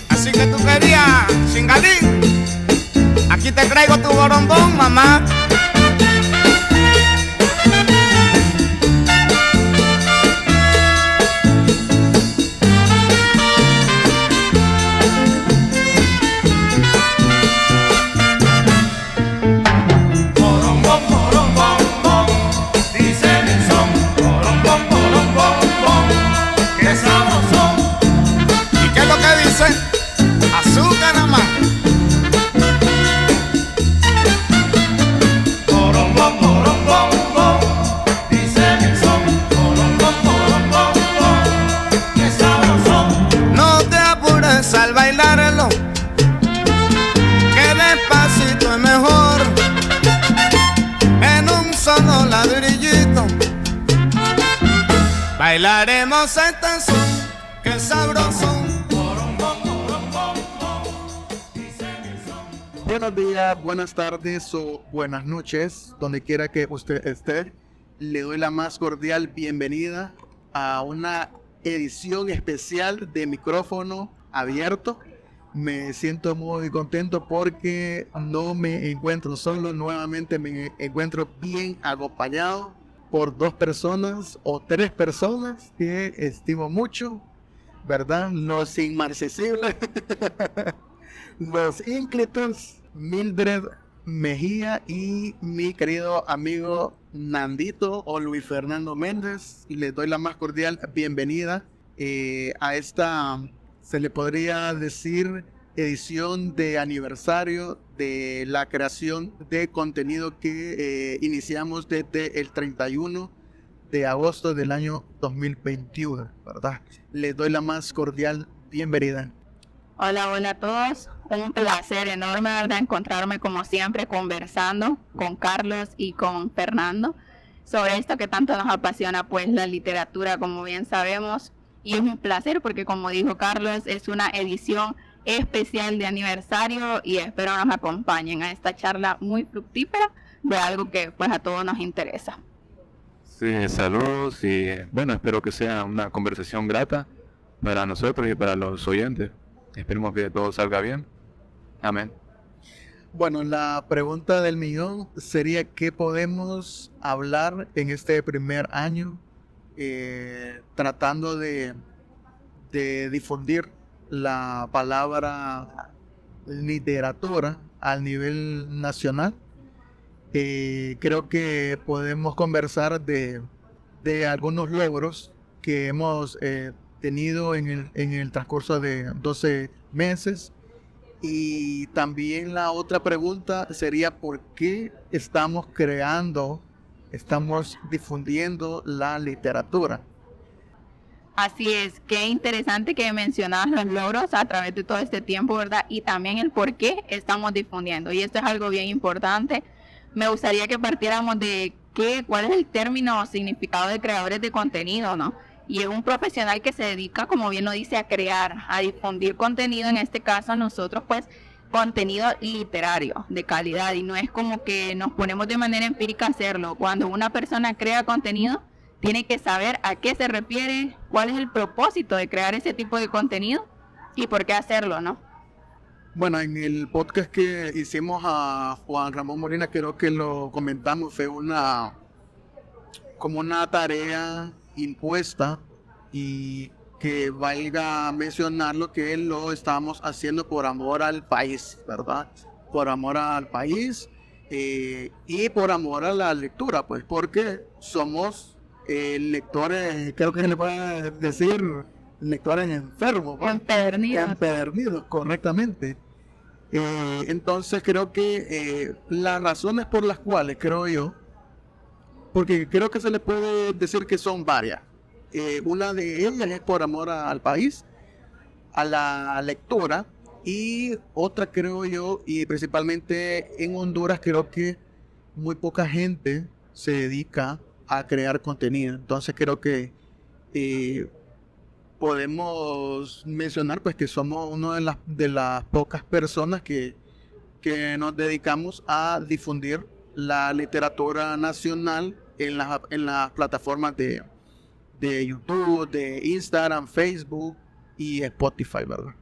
Así que tú querías, chingalín. Aquí te traigo tu borombón, mamá. Azúcar nada más. Borombón, borombón, bom, dice mi son. Borombón, borombón, bom, qué sabroso. No te apures al bailarlo, que despacito es mejor. En un solo ladrillito bailaremos este son, qué sabroso. Buenos días, buenas tardes o buenas noches, donde quiera que usted esté. Le doy la más cordial bienvenida a una edición especial de Micrófono Abierto. Me siento muy contento porque no me encuentro solo, nuevamente me encuentro bien acompañado por dos personas o tres personas que estimo mucho, ¿verdad? Los inmarcesibles, los ínclitos, Mildred Mejía y mi querido amigo Nandito o Luis Fernando Méndez. Y les doy la más cordial bienvenida a esta, se le podría decir, edición de aniversario de la creación de contenido que iniciamos desde el 31 de agosto del año 2021, ¿verdad? Les doy la más cordial bienvenida. Hola, hola a todos. Un placer enorme, ¿verdad? Encontrarme como siempre conversando con Carlos y con Fernando sobre esto que tanto nos apasiona, pues la literatura, como bien sabemos. Y es un placer porque, como dijo Carlos, es una edición especial de aniversario y espero nos acompañen a esta charla muy fructífera de algo que pues a todos nos interesa. Sí, saludos y bueno, espero que sea una conversación grata para nosotros y para los oyentes. Esperemos que todo salga bien. Amén. Bueno, la pregunta del millón sería ¿qué podemos hablar en este primer año tratando de difundir la palabra literatura al nivel nacional? Creo que podemos conversar de algunos logros que hemos tenido en el transcurso de 12 meses. Y también la otra pregunta sería ¿por qué estamos difundiendo la literatura? Así es, qué interesante que mencionas los logros a través de todo este tiempo, ¿verdad? Y también el por qué estamos difundiendo. Y esto es algo bien importante. Me gustaría que partiéramos de cuál es el término o significado de creadores de contenido, ¿no? Y es un profesional que se dedica, como bien lo dice, a crear, a difundir contenido, en este caso nosotros pues contenido literario de calidad, y no es como que nos ponemos de manera empírica a hacerlo. Cuando una persona crea contenido, tiene que saber a qué se refiere, cuál es el propósito de crear ese tipo de contenido y por qué hacerlo, ¿no? Bueno, en el podcast que hicimos a Juan Ramón Molina, creo que lo comentamos, fue como una tarea impuesta y que valga mencionarlo que lo estamos haciendo por amor al país, ¿verdad? Por amor al país y por amor a la lectura, pues porque somos lectores, creo que se le puede decir, lectores enfermos, ¿no? Empedernidos, correctamente. Entonces creo que las razones por las cuales, creo yo, porque creo que se le puede decir que son varias. Una de ellas es por amor al país, a la lectura, y otra creo yo, y principalmente en Honduras, creo que muy poca gente se dedica a crear contenido. Entonces creo que podemos mencionar pues que somos una de las pocas personas que nos dedicamos a difundir la literatura nacional en las plataformas de de YouTube, de Instagram, Facebook y Spotify, ¿verdad?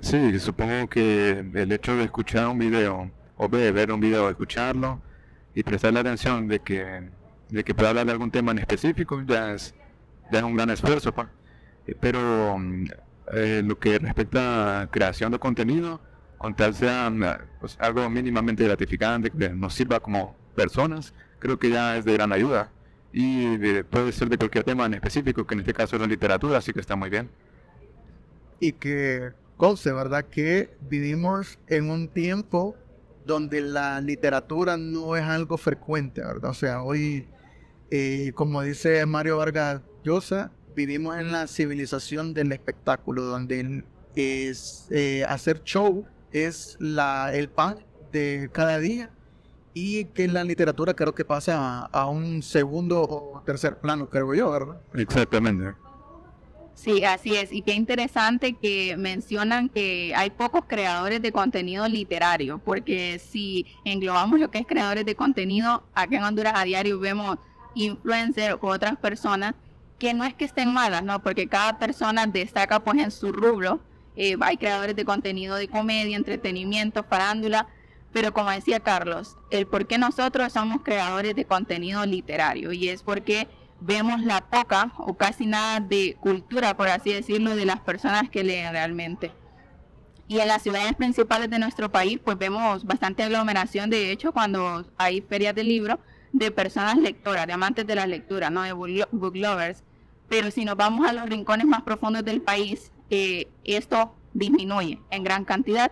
Sí, supongo que el hecho de escuchar un video, o ver un video, escucharlo y prestarle atención de que pueda hablar de algún tema en específico, ya es un gran esfuerzo, pa. Pero lo que respecta a creación de contenido, con tal sea pues, algo mínimamente gratificante, que nos sirva como personas, creo que ya es de gran ayuda. Y puede ser de cualquier tema en específico, que en este caso es la literatura, así que está muy bien. Y que conste, ¿verdad? Que vivimos en un tiempo donde la literatura no es algo frecuente, ¿verdad? O sea, hoy, como dice Mario Vargas Llosa, vivimos en la civilización del espectáculo, donde hacer show es el pan de cada día, y que la literatura creo que pasa a un segundo o tercer plano, creo yo, ¿verdad? Exactamente. Sí, así es. Y qué interesante que mencionan que hay pocos creadores de contenido literario, porque si englobamos lo que es creadores de contenido, acá en Honduras a diario vemos influencers o otras personas que no es que estén malas, ¿no? Porque cada persona destaca pues en su rubro. Hay creadores de contenido de comedia, entretenimiento, farándula, pero como decía Carlos, el por qué nosotros somos creadores de contenido literario, y es porque vemos la poca o casi nada de cultura, por así decirlo, de las personas que leen realmente. Y en las ciudades principales de nuestro país, pues vemos bastante aglomeración, de hecho, cuando hay ferias de libros, de personas lectoras, de amantes de la lectura, ¿no? De book lovers. Pero si nos vamos a los rincones más profundos del país, esto disminuye en gran cantidad.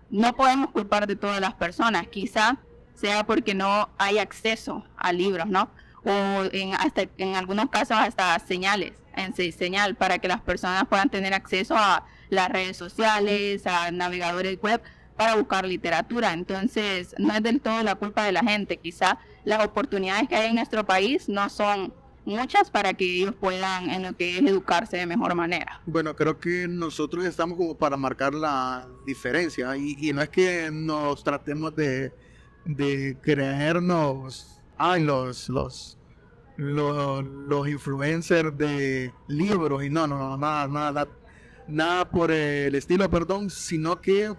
No podemos culpar de todas las personas, quizá sea porque no hay acceso a libros, ¿no? O en algunos casos hasta señal para que las personas puedan tener acceso a las redes sociales, a navegadores web para buscar literatura. Entonces no es del todo la culpa de la gente, quizá las oportunidades que hay en nuestro país no son muchas para que ellos puedan en lo que es educarse de mejor manera. Bueno, creo que nosotros estamos como para marcar la diferencia, y no es que nos tratemos de creernos los influencers de libros y no, nada por el estilo, perdón, sino que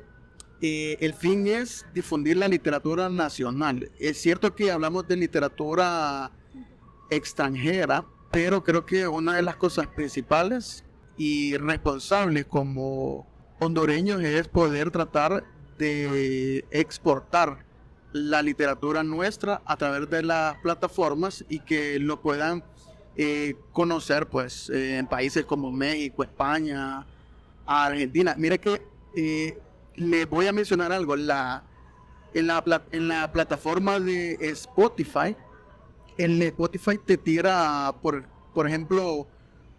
el fin es difundir la literatura nacional. Es cierto que hablamos de literatura extranjera, pero creo que una de las cosas principales y responsables como hondureños es poder tratar de exportar la literatura nuestra a través de las plataformas, y que lo puedan conocer pues en países como México, España, Argentina. Mira que les voy a mencionar algo. En la plataforma de Spotify, en Spotify te tira, por ejemplo,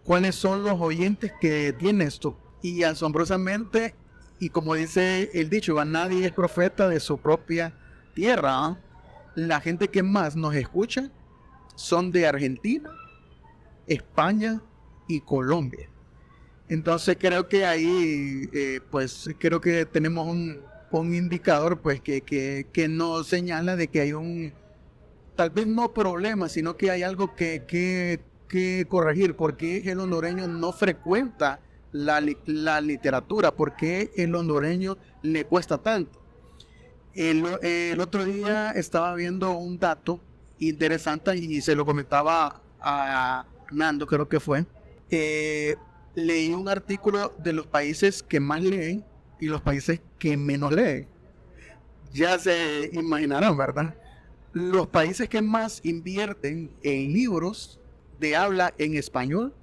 cuáles son los oyentes que tienes tú. Y asombrosamente, y como dice el dicho, nadie es profeta de su propia tierra. La gente que más nos escucha son de Argentina, España y Colombia. Entonces creo que ahí pues creo que tenemos un indicador pues que nos señala de que hay un, tal vez no problema, sino que hay algo que corregir. Porque el hondureño no frecuenta la literatura, porque el hondureño le cuesta tanto. El otro día estaba viendo un dato interesante y se lo comentaba a Nando, creo que fue. Leí un artículo de los países que más leen y los países que menos leen. Ya se imaginarán, ¿verdad? Los países que más invierten en libros de habla en español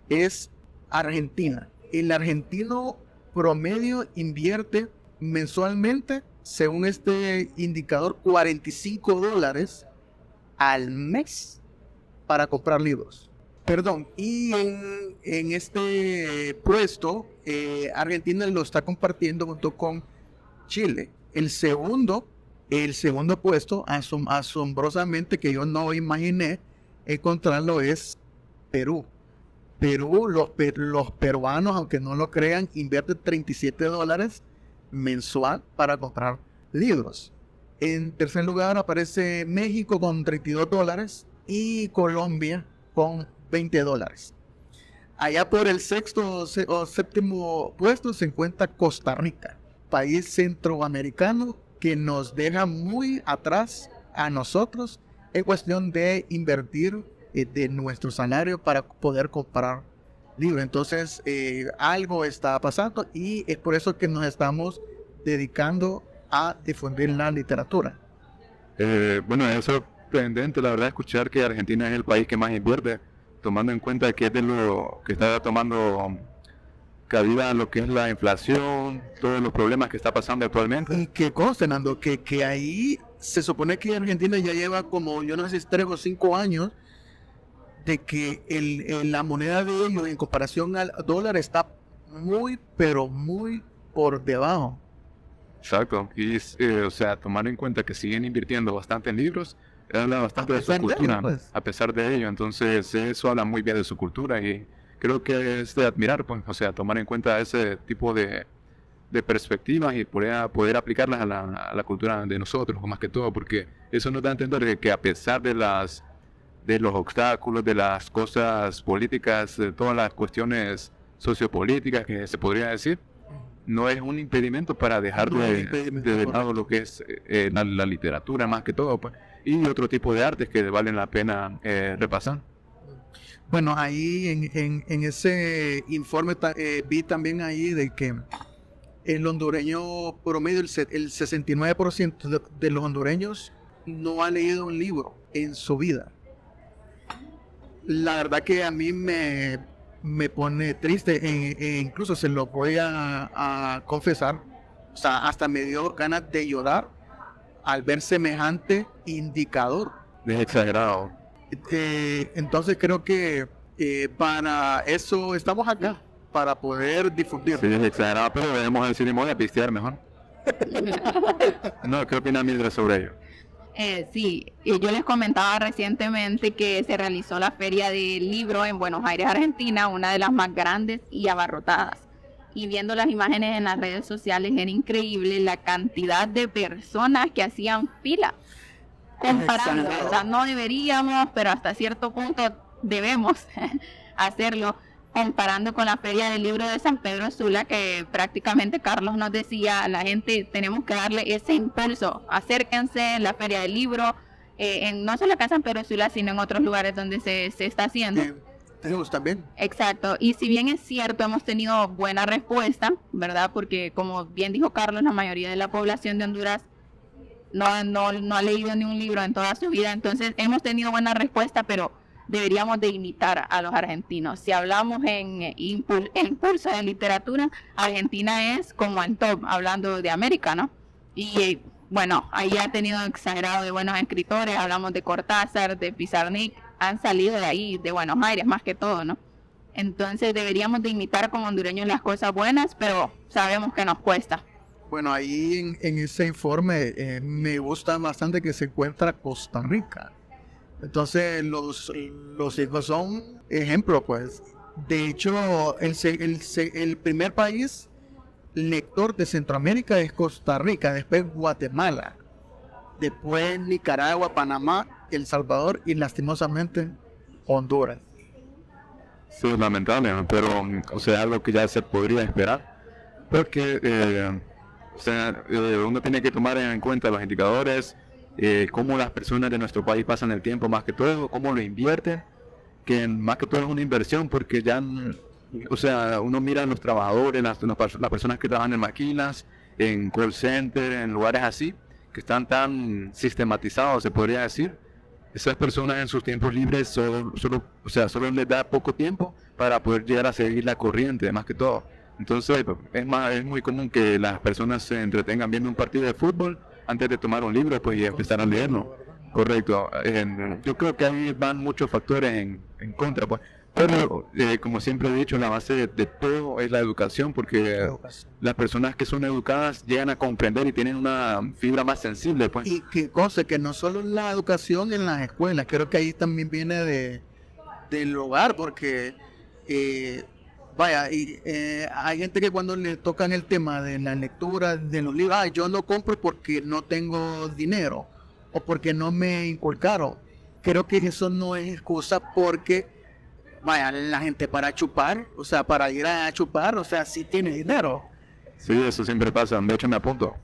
es Argentina. El argentino promedio invierte mensualmente, según este indicador, $45 al mes para comprar libros. Perdón, y en este puesto, Argentina lo está compartiendo junto con Chile. El segundo puesto, asombrosamente, que yo no imaginé encontrarlo, es Perú. Perú, los peruanos, aunque no lo crean, invierten $37 mensual para comprar libros. En tercer lugar aparece México con $32 y Colombia con $20. Allá por el sexto o séptimo puesto se encuentra Costa Rica, país centroamericano que nos deja muy atrás a nosotros en cuestión de invertir de nuestro salario para poder comprar libros. Entonces algo está pasando y es por eso que nos estamos dedicando a difundir la literatura. Bueno, es sorprendente la verdad escuchar que Argentina es el país que más invierte, tomando en cuenta que es de lo que está tomando cabida lo que es la inflación, todos los problemas que está pasando actualmente. Y que conste, Nando, que ahí se supone que Argentina ya lleva como, yo no sé si 3 o 5 años, de que la moneda de ellos en comparación al dólar está muy, pero muy por debajo. Exacto, y o sea, tomar en cuenta que siguen invirtiendo bastante en libros, habla bastante de su cultura, pues. a pesar de ello, entonces eso habla muy bien de su cultura y creo que es de admirar, pues, o sea, tomar en cuenta ese tipo de perspectivas y poder aplicarlas a la cultura de nosotros, más que todo, porque eso nos da a entender que a pesar de los obstáculos, de las cosas políticas, de todas las cuestiones sociopolíticas que se podría decir, no es un impedimento para dejar de lado lo que es la literatura más que todo, pues, y otro tipo de artes que valen la pena repasar. Bueno, ahí en ese informe vi también ahí de que el hondureño promedio, el 69% de los hondureños no ha leído un libro en su vida. La verdad que a mí me pone triste e incluso se lo voy a confesar. O sea, hasta me dio ganas de llorar al ver semejante indicador. Es exagerado. Entonces creo que para eso estamos acá, para poder difundir. Sí, es exagerado, pero debemos decir y a pistear mejor. No, ¿qué opina Mildred sobre ello? Sí, yo les comentaba recientemente que se realizó la Feria del Libro en Buenos Aires, Argentina, una de las más grandes y abarrotadas. Y viendo las imágenes en las redes sociales era increíble la cantidad de personas que hacían fila. Comparando, ¿verdad? No deberíamos, pero hasta cierto punto debemos hacerlo. Comparando con la Feria del Libro de San Pedro Sula, que prácticamente Carlos nos decía, a la gente tenemos que darle ese impulso, acérquense en la Feria del Libro, no solo acá en San Pedro Sula, sino en otros lugares donde se está haciendo. Tenemos también. Exacto, y si bien es cierto, hemos tenido buena respuesta, ¿verdad? Porque como bien dijo Carlos, la mayoría de la población de Honduras no ha leído ni un libro en toda su vida, entonces hemos tenido buena respuesta, pero deberíamos de imitar a los argentinos. Si hablamos en impulso de literatura, Argentina es como el top, hablando de América, ¿no? Y bueno, ahí ha tenido exagerado de buenos escritores, hablamos de Cortázar, de Pizarnik, han salido de ahí, de Buenos Aires más que todo, ¿no? Entonces deberíamos de imitar como hondureños las cosas buenas, pero sabemos que nos cuesta. Bueno, ahí en ese informe me gusta bastante que se encuentra Costa Rica. Entonces los hijos son ejemplos, pues. De hecho, el primer país lector de Centroamérica es Costa Rica, después Guatemala, después Nicaragua, Panamá, El Salvador y lastimosamente Honduras. Sí, es lamentable, pero o sea, algo que ya se podría esperar, porque o sea, uno tiene que tomar en cuenta los indicadores, cómo las personas de nuestro país pasan el tiempo más que todo, cómo lo invierten, que más que todo es una inversión, porque ya, o sea, uno mira a los trabajadores, las personas que trabajan en maquilas, en call center, en lugares así, que están tan sistematizados, se podría decir. Esas personas en sus tiempos libres solo les da poco tiempo para poder llegar a seguir la corriente, más que todo. Entonces, es muy común que las personas se entretengan viendo un partido de fútbol antes de tomar un libro pues, y empezar a leerlo. Correcto. Yo creo que ahí van muchos factores en contra, pues. Pero, como siempre he dicho, la base de todo es la educación, porque las personas que son educadas llegan a comprender y tienen una fibra más sensible, pues. Y que cosa, que no solo la educación en las escuelas, creo que ahí también viene del hogar, porque hay gente que cuando le tocan el tema de la lectura de los libros, yo no compro porque no tengo dinero o porque no me inculcaron. creo que eso no es excusa porque, vaya, la gente para chupar, o sea, para ir a chupar, o sea, sí tiene dinero. Sí, eso siempre pasa. De hecho, me apunto.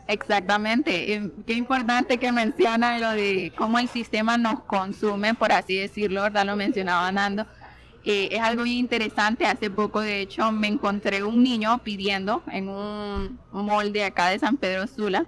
Exactamente. Qué importante que menciona lo de cómo el sistema nos consume, por así decirlo, ¿verdad? Lo mencionaba Nando. Es algo bien interesante. Hace poco, de hecho, me encontré un niño pidiendo en un molde acá de San Pedro Sula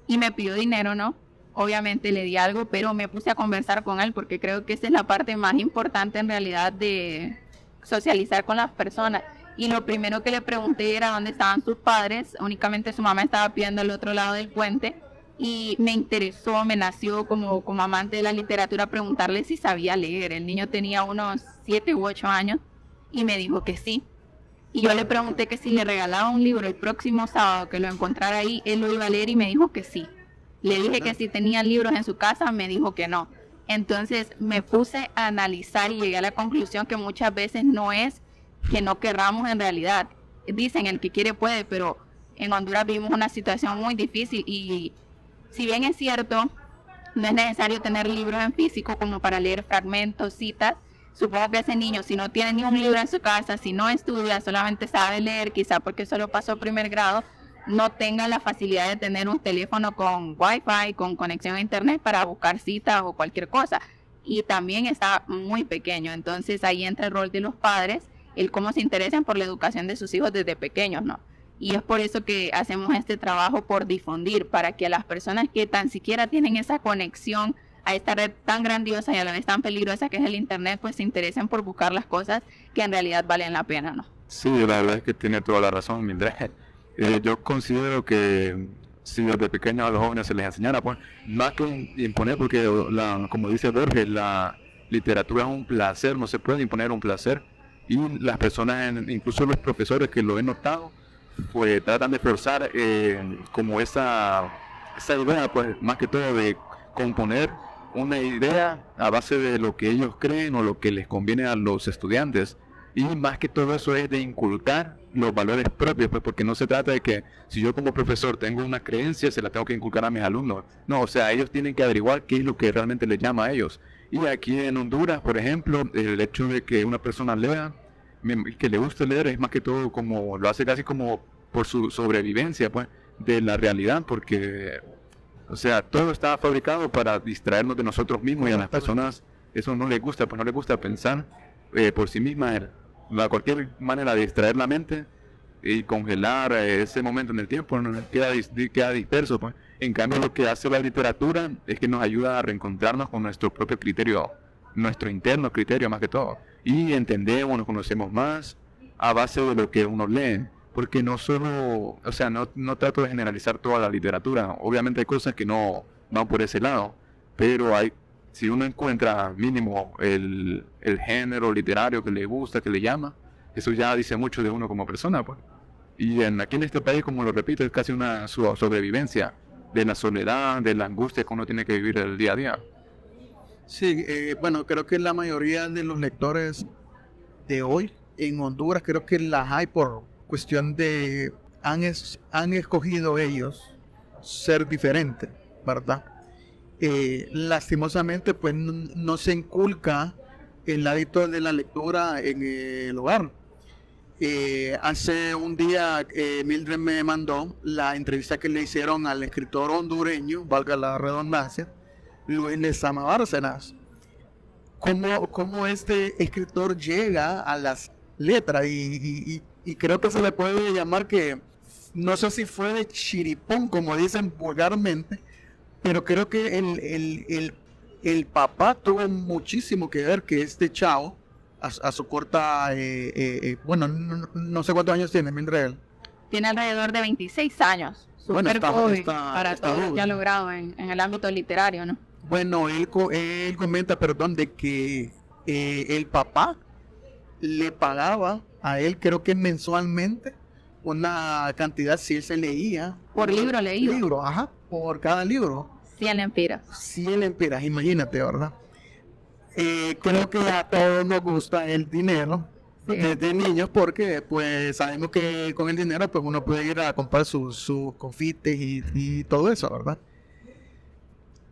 y me pidió dinero, ¿no? Obviamente le di algo, pero me puse a conversar con él porque creo que esa es la parte más importante en realidad de socializar con las personas. Y lo primero que le pregunté era dónde estaban sus padres. Únicamente su mamá estaba pidiendo al otro lado del puente y me interesó, me nació como amante de la literatura preguntarle si sabía leer. El niño tenía unos 7 u 8 años y me dijo que sí. Y yo le pregunté que si le regalaba un libro el próximo sábado que lo encontrara ahí, él lo iba a leer y me dijo que sí. Le dije que si tenía libros en su casa, me dijo que no. Entonces me puse a analizar y llegué a la conclusión que muchas veces no es que no querramos en realidad. Dicen el que quiere puede, pero en Honduras vivimos una situación muy difícil y si bien es cierto, no es necesario tener libros en físico como para leer fragmentos, citas. Supongo que ese niño, si no tiene ni un libro en su casa, si no estudia, solamente sabe leer, quizá porque solo pasó primer grado, no tenga la facilidad de tener un teléfono con wifi, con conexión a internet para buscar citas o cualquier cosa. Y también está muy pequeño, entonces ahí entra el rol de los padres, el cómo se interesan por la educación de sus hijos desde pequeños, ¿no? Y es por eso que hacemos este trabajo por difundir, para que a las personas que tan siquiera tienen esa conexión a esta red tan grandiosa y a la vez tan peligrosa que es el internet, pues se interesen por buscar las cosas que en realidad valen la pena, ¿no? Sí, la verdad es que tiene toda la razón, Mildred. Yo considero que si desde pequeños a los jóvenes se les enseñara, pues, más que imponer, porque como dice Borges, la literatura es un placer, no se puede imponer un placer, y las personas, incluso los profesores que lo he notado, pues tratan de forzar como esa idea, pues, más que todo de componer una idea a base de lo que ellos creen o lo que les conviene a los estudiantes. Y más que todo eso es de inculcar los valores propios, pues, porque no se trata de que si yo como profesor tengo una creencia, se la tengo que inculcar a mis alumnos. No, o sea, ellos tienen que averiguar qué es lo que realmente les llama a ellos. Y aquí en Honduras, por ejemplo, el hecho de que una persona lea, que le guste leer, es más que todo como, lo hace casi como por su sobrevivencia, pues, de la realidad, porque, o sea, todo está fabricado para distraernos de nosotros mismos y a las personas eso no les gusta, pues no les gusta pensar por sí mismas. Cualquier manera de distraer la mente y congelar ese momento en el tiempo queda disperso, pues. En cambio, lo que hace la literatura es que nos ayuda a reencontrarnos con nuestro propio criterio, nuestro interno criterio más que todo, y entendemos, nos conocemos más a base de lo que uno lee, porque no solo, o sea, no trato de generalizar toda la literatura. Obviamente hay cosas que no van por ese lado, pero si uno encuentra mínimo el género literario que le gusta, que le llama, eso ya dice mucho de uno como persona, pues. Y aquí en este país, como lo repito, es casi una sobrevivencia de la soledad, de la angustia que uno tiene que vivir el día a día. Sí, bueno, creo que la mayoría de los lectores de hoy en Honduras, creo que las hay por cuestión de han escogido ellos ser diferentes, ¿verdad? Lastimosamente, pues no se inculca el hábito de la lectura en el hogar. Hace un día Mildred me mandó la entrevista que le hicieron al escritor hondureño, valga la redundancia, Luis Lezama Bárcenas. Cómo este escritor llega a las letras y creo que se le puede llamar que, no sé si fue de chiripón, como dicen vulgarmente, pero creo que el papá tuvo muchísimo que ver que este chavo, a su corta, bueno, no sé cuántos años tiene, Mildred. Tiene alrededor de 26 años. Bueno, Súper joven para está todo lo joven. que ha logrado en el ámbito literario, ¿no? Bueno, él comenta, perdón, de que el papá le pagaba a él, creo que mensualmente, una cantidad, si él se leía. Por libro leído. Libro, ajá, por cada libro. 100 lempiras. 100 lempiras, imagínate, ¿verdad? Creo que a todos nos gusta el dinero Sí. desde niños porque pues sabemos que con el dinero pues uno puede ir a comprar sus confites y todo eso, ¿verdad?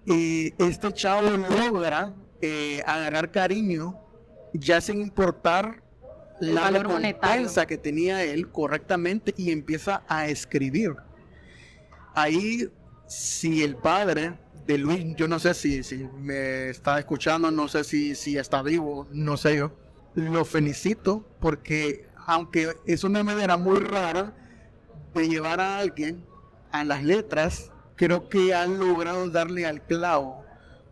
este chavo logra agarrar cariño ya sin importar El la valor monetario. recompensa que tenía él correctamente y empieza a escribir. Ahí, si el padre de Luis, yo no sé si me está escuchando, no sé si está vivo, no sé yo, lo felicito porque aunque es una manera muy rara de llevar a alguien a las letras, creo que han logrado darle al clavo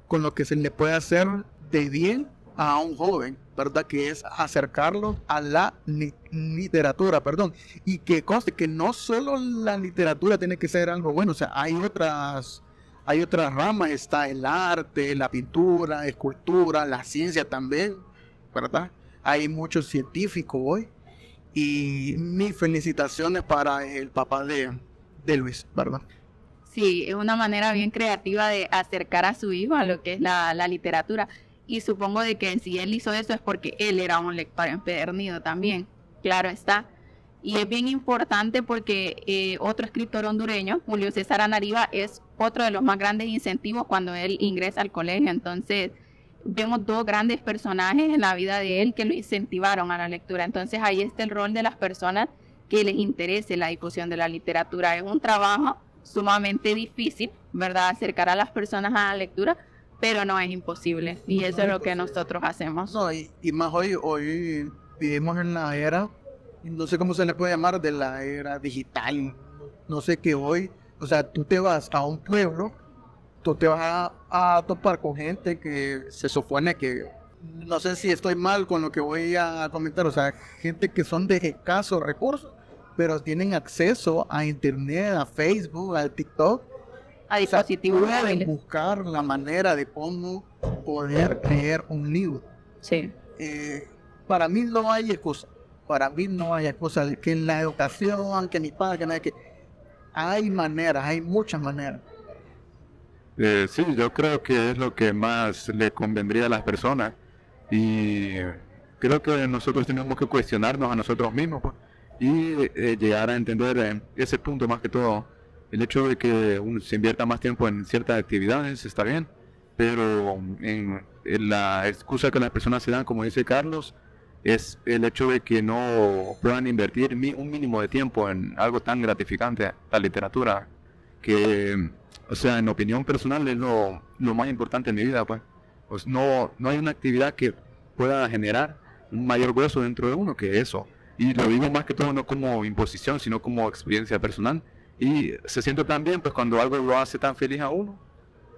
con lo que se le puede hacer de bien a un joven, ¿verdad? Que es acercarlo a la literatura, perdón. Y que conste que no solo la literatura tiene que ser algo bueno, o sea, hay otras ramas, está el arte, la pintura, escultura, la ciencia también, ¿verdad? Hay muchos científicos hoy. Y mis felicitaciones para el papá de Luis, ¿verdad? Sí, es una manera bien creativa de acercar a su hijo a lo que es la literatura. Y supongo de que si él hizo eso es porque él era un lector empedernido también, claro está. Y es bien importante porque otro escritor hondureño, Julio César Anariba, es otro de los más grandes incentivos cuando él ingresa al colegio. Entonces, vemos dos grandes personajes en la vida de él que lo incentivaron a la lectura. Entonces, ahí está el rol de las personas que les interese la difusión de la literatura. Es un trabajo sumamente difícil, ¿verdad? Acercar a las personas a la lectura, pero no es imposible. Y eso es lo que nosotros hacemos. No, y más hoy vivimos en la era, no sé cómo se le puede llamar, de la era digital. No sé qué hoy, o sea, tú te vas a un pueblo, tú te vas a topar con gente que se supone que, no sé si estoy mal con lo que voy a comentar, o sea, gente que son de escasos recursos, pero tienen acceso a internet, a Facebook, a TikTok, A dispositivos pueden móviles. buscar la manera de cómo poder leer un libro. Sí. Para mí no hay excusa. Para mí no hay excusa de que en la educación, que ni padre, que nada, que hay maneras, hay muchas maneras. Sí, yo creo que es lo que más le convendría a las personas y creo que nosotros tenemos que cuestionarnos a nosotros mismos pues, y llegar a entender ese punto más que todo. El hecho de que uno se invierta más tiempo en ciertas actividades está bien, pero en la excusa que las personas se dan, como dice Carlos, es el hecho de que no puedan invertir un mínimo de tiempo en algo tan gratificante, la literatura, que, o sea, en opinión personal es lo más importante en mi vida, pues no hay una actividad que pueda generar un mayor gozo dentro de uno que eso. Y lo digo más que todo no como imposición, sino como experiencia personal. Y se siente tan bien pues cuando algo lo hace tan feliz a uno,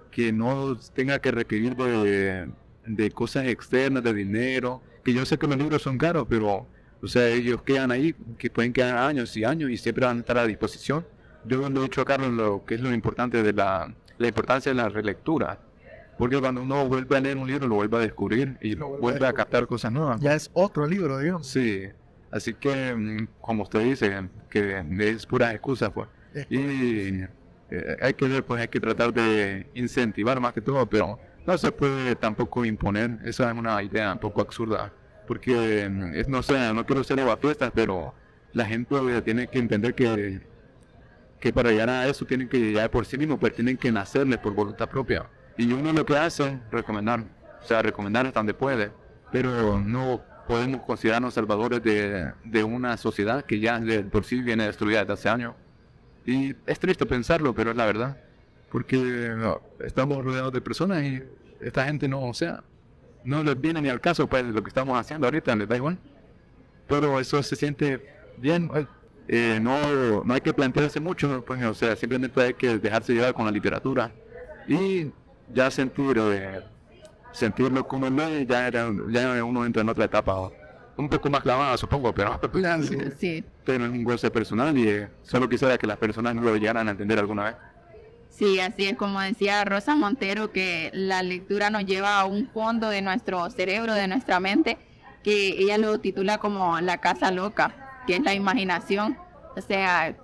que no tenga que requerir de cosas externas, de dinero, que yo sé que los libros son caros, pero o sea, ellos quedan ahí, que pueden quedar años y años y siempre van a estar a disposición. Yo le he dicho a Carlos lo que es lo importante de la importancia de la relectura, porque cuando uno vuelve a leer un libro lo vuelve a descubrir y vuelve a captar cosas nuevas. Ya es otro libro, digamos. Sí, así que como usted dice, que es puras excusas pues. Y hay que ver, pues hay que tratar de incentivar más que todo, pero no se puede tampoco imponer. Esa es una idea un poco absurda, porque no sé, no quiero ser fiestas, pero la gente tiene que entender que para llegar a eso tienen que llegar por sí mismos, pues tienen que nacerles por voluntad propia. Y uno lo que hace es recomendar, o sea, recomendar hasta donde puede, pero no podemos considerarnos salvadores de una sociedad que ya de por sí viene destruida desde hace años. Y es triste pensarlo, pero es la verdad, porque estamos rodeados de personas y esta gente no, o sea, no les viene ni al caso pues lo que estamos haciendo ahorita, les da igual. Pero eso se siente bien, no hay que plantearse mucho, pues, o sea, simplemente hay que dejarse llevar con la literatura y ya sentirlo como es, ya uno entra en otra etapa, un poco más clavada supongo, pero Sí. pero es un goce personal y solo quisiera que las personas lo llegaran a entender alguna vez. Sí, así es como decía Rosa Montero, que la lectura nos lleva a un fondo de nuestro cerebro, de nuestra mente, que ella lo titula como la casa loca, que es la imaginación. O sea,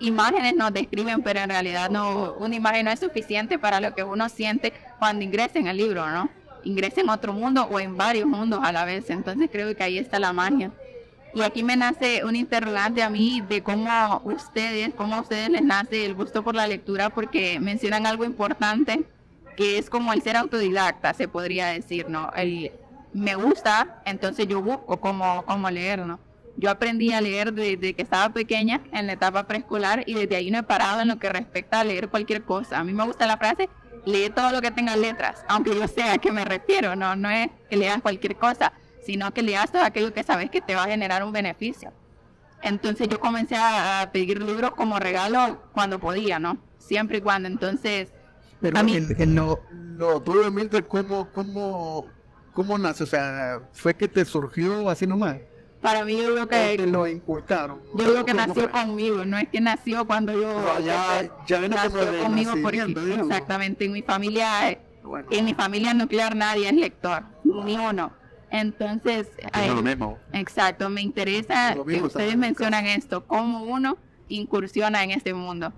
imágenes nos describen, pero en realidad no, una imagen no es suficiente para lo que uno siente cuando ingresa en el libro, ¿no? Ingresa en otro mundo o en varios mundos a la vez. Entonces creo que ahí está la magia. Y aquí me nace un interrogante a mí de cómo a ustedes les nace el gusto por la lectura, porque mencionan algo importante que es como el ser autodidacta, se podría decir, ¿no? Me gusta, entonces yo busco cómo leer, ¿no? Yo aprendí a leer desde que estaba pequeña, en la etapa preescolar, y desde ahí no he parado en lo que respecta a leer cualquier cosa. A mí me gusta la frase, lee todo lo que tenga letras, aunque yo sé a qué me refiero, no es que leas cualquier cosa, sino que leas todo aquello que sabes que te va a generar un beneficio. Entonces yo comencé a pedir libros como regalo cuando podía, ¿no? Siempre y cuando, entonces... Pero a mí, lo tuyo, Mildred, ¿cómo nace? O sea, ¿fue que te surgió así nomás? para mí yo creo ¿O te que... lo inculcaron? Yo creo que ¿Cómo nació fue? conmigo, no es que nació cuando yo... No, ya viene como nació de conmigo porque nacimiento, digamos. exactamente Bueno. en mi familia nuclear nadie es lector, ni uno. Entonces, Es lo mismo. exacto, me interesa Lo que mismo ustedes también. mencionan esto, cómo uno incursiona en este mundo.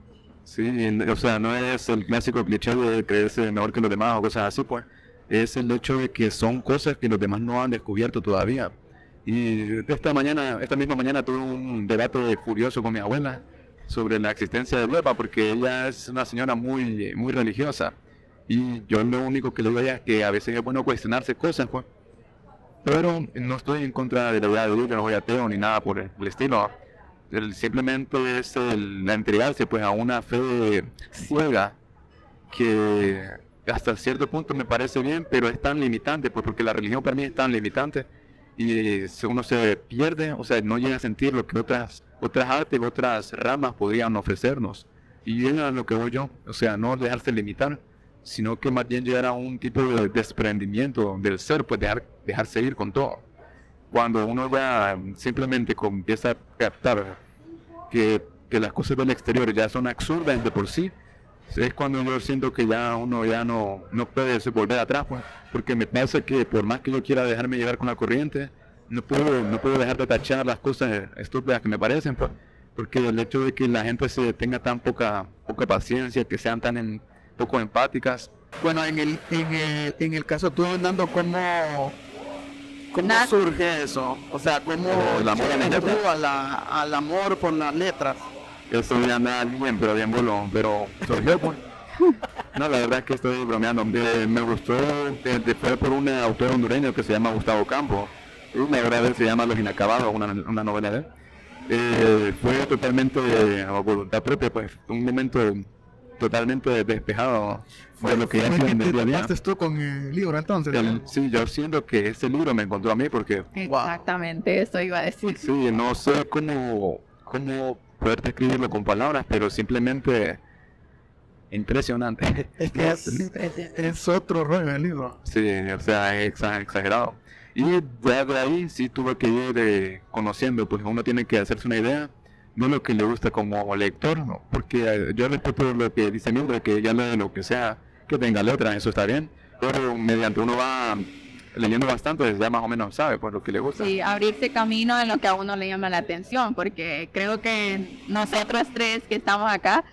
Sí, o sea, no es el clásico cliché de creerse mejor que los demás o cosas así, pues. Es el hecho de que son cosas que los demás no han descubierto todavía. Y esta misma mañana tuve un debate furioso con mi abuela sobre la existencia de Dios, porque ella es una señora muy, muy religiosa. Y yo lo único que le digo a ella es que a veces es bueno cuestionarse cosas, pues. Pero no estoy en contra de la verdad de Dios, yo no soy ateo ni nada por el estilo. Simplemente es la entregarse pues a una fe ciega que hasta cierto punto me parece bien, pero es tan limitante, pues porque la religión para mí es tan limitante y si uno se pierde, o sea, no llega a sentir lo que otras artes, otras ramas podrían ofrecernos. Y es a lo que voy yo, o sea, no dejarse limitar, sino que más bien llegar a un tipo de desprendimiento del ser, pues dejarse ir con todo. Cuando uno va simplemente empieza a captar que las cosas del exterior ya son absurdas de por sí, es cuando yo siento que ya uno ya no puede volver atrás, pues, porque me pasa que por más que yo quiera dejarme llevar con la corriente, no puedo dejar de tachar las cosas estúpidas que me parecen, pues, porque el hecho de que la gente se tenga tan poca paciencia, que sean tan poco empáticas. Bueno, en el caso tuyo, Hernando, ¿cómo Nada. surge eso? O sea, ¿cómo El amor a las llegó letras. al amor por las letras? Eso ya anda bien, pero bien bolón, pero surgió, pues. No, la verdad es que estoy bromeando. Me gustó, fue por un autor hondureño que se llama Gustavo Campo. Una obra de él se llama Los Inacabados, una novela de él. Fue totalmente a voluntad propia, pues, un momento totalmente despejado de lo que ya ¿Fue hacía que en el te día a día. topaste tú con el libro entonces? Sí, yo siento que ese libro me encontró a mí porque Exactamente, eso iba a decir. sí, no sé cómo poder describirlo con palabras, pero simplemente impresionante. Es que es otro rollo el libro. Sí, o sea, es exagerado. Y de ahí sí tuve que ir conociendo, pues uno tiene que hacerse una idea de lo que le gusta como lector, ¿no? Porque yo respeto lo que dice Mildred, que ya lee lo que sea, que tenga letra, eso está bien, pero mediante uno va leyendo bastante, ya más o menos sabe pues lo que le gusta. Sí, abrirse camino en lo que a uno le llama la atención, porque creo que nosotros tres que estamos acá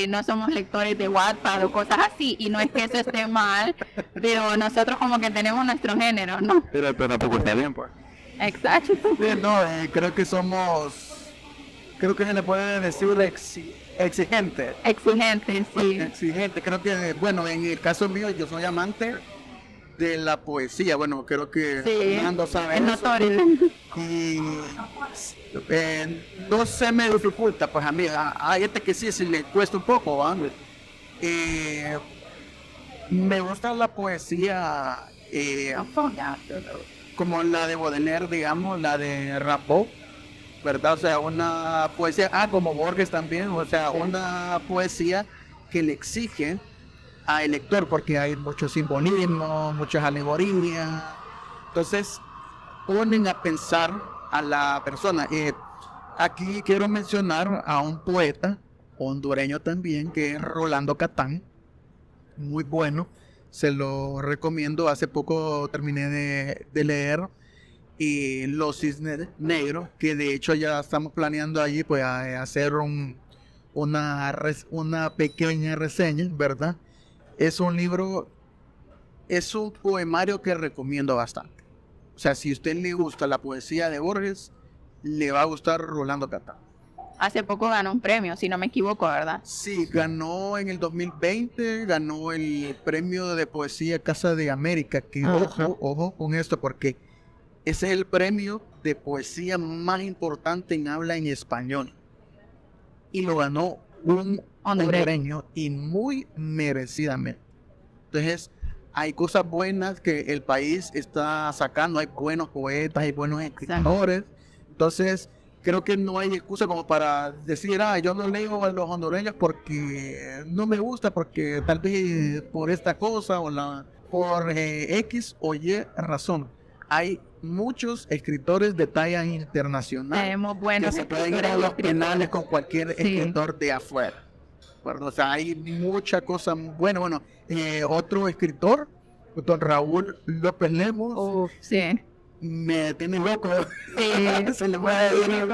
no somos lectores de Wattpad o cosas así, y no es que eso esté mal, pero nosotros como que tenemos nuestro género, ¿no? Pero tampoco está bien, pues. Exacto. Sí, no, creo que se le puede decir exigente. Exigente, sí. Exigente, creo que, bueno, en el caso mío, yo soy amante de la poesía, bueno, creo que Sí, Fernando sabe es eso. notorio. Y no se me dificulta, pues a mí, hay gente que sí le cuesta un poco, ¿va? Me gusta la poesía como la de Baudelaire, digamos, la de Rimbaud, ¿verdad? O sea, una poesía, como Borges también, o sea, una poesía que le exige al lector, porque hay mucho simbolismo, muchas alegorías, entonces ponen a pensar a la persona. Aquí quiero mencionar a un poeta hondureño también, que es Rolando Catán, muy bueno, se lo recomiendo. Hace poco terminé de leer Los Cisnes Negros, que de hecho ya estamos planeando allí pues a hacer una pequeña reseña, ¿verdad? Es un libro, es un poemario que recomiendo bastante. O sea, si a usted le gusta la poesía de Borges, le va a gustar Rolando Catán. hace poco ganó un premio, si no me equivoco, ¿verdad? Sí, ganó en el 2020, ganó el premio de poesía Casa de América, que ojo con esto, porque ese es el premio de poesía más importante en habla en español. Y lo ganó un hondureño y muy merecidamente. Entonces, hay cosas buenas que el país está sacando, hay buenos poetas, hay buenos escritores. Entonces, creo que no hay excusa como para decir, yo no leo a los hondureños porque no me gusta, porque tal vez por esta cosa por X o Y razón. Hay muchos escritores de talla internacional Tenemos buenos que se pueden ir a los penales con cualquier escritor de afuera. Bueno, o sea, hay mucha cosa buena. Bueno, otro escritor, don Raúl López Lemos, Sí. me tiene loco. Sí. Se le puede decir.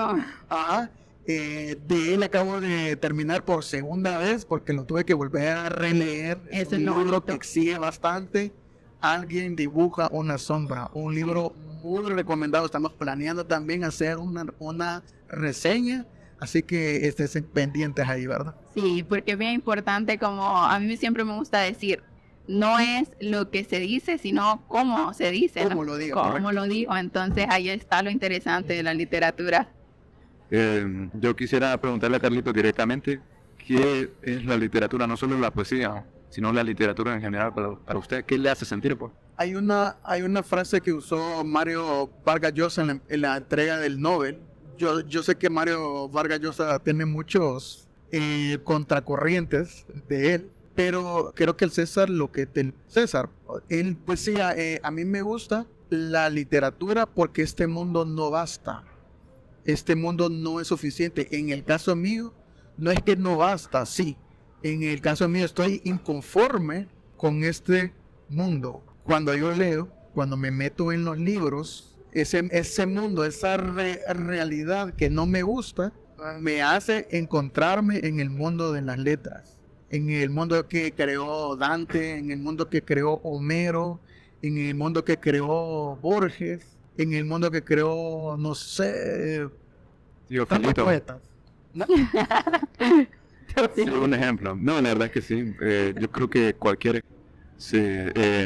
Ajá. De él acabo de terminar por segunda vez porque lo tuve que volver a releer. Es un libro que exige bastante. Alguien dibuja una sombra. Un libro muy recomendado. Estamos planeando también hacer una reseña. Así que estén pendientes ahí, ¿verdad? Sí, porque es bien importante, como a mí siempre me gusta decir, no es lo que se dice, sino cómo se dice. ¿Cómo ¿no? lo digo? Cómo lo digo. Entonces ahí está lo interesante de la literatura. Yo quisiera preguntarle a Carlito directamente, ¿qué es la literatura? No solo la poesía, sino la literatura en general para usted. ¿Qué le hace sentir? Pues? Hay una frase que usó Mario Vargas Llosa en la entrega del Nobel. Yo sé que Mario Vargas Llosa tiene muchos contracorrientes de él, pero creo que el César, él poesía, a mí me gusta la literatura porque este mundo no basta. Este mundo no es suficiente. En el caso mío, no es que no basta, sí. En el caso mío estoy inconforme con este mundo. Cuando yo leo, cuando me meto en los libros, ese mundo, esa realidad que no me gusta, me hace encontrarme en el mundo de las letras. En el mundo que creó Dante, en el mundo que creó Homero, en el mundo que creó Borges, en el mundo que creó, no sé, Tío tantos Carlito. poetas. Sí, un ejemplo. No, la verdad es que sí. Yo creo que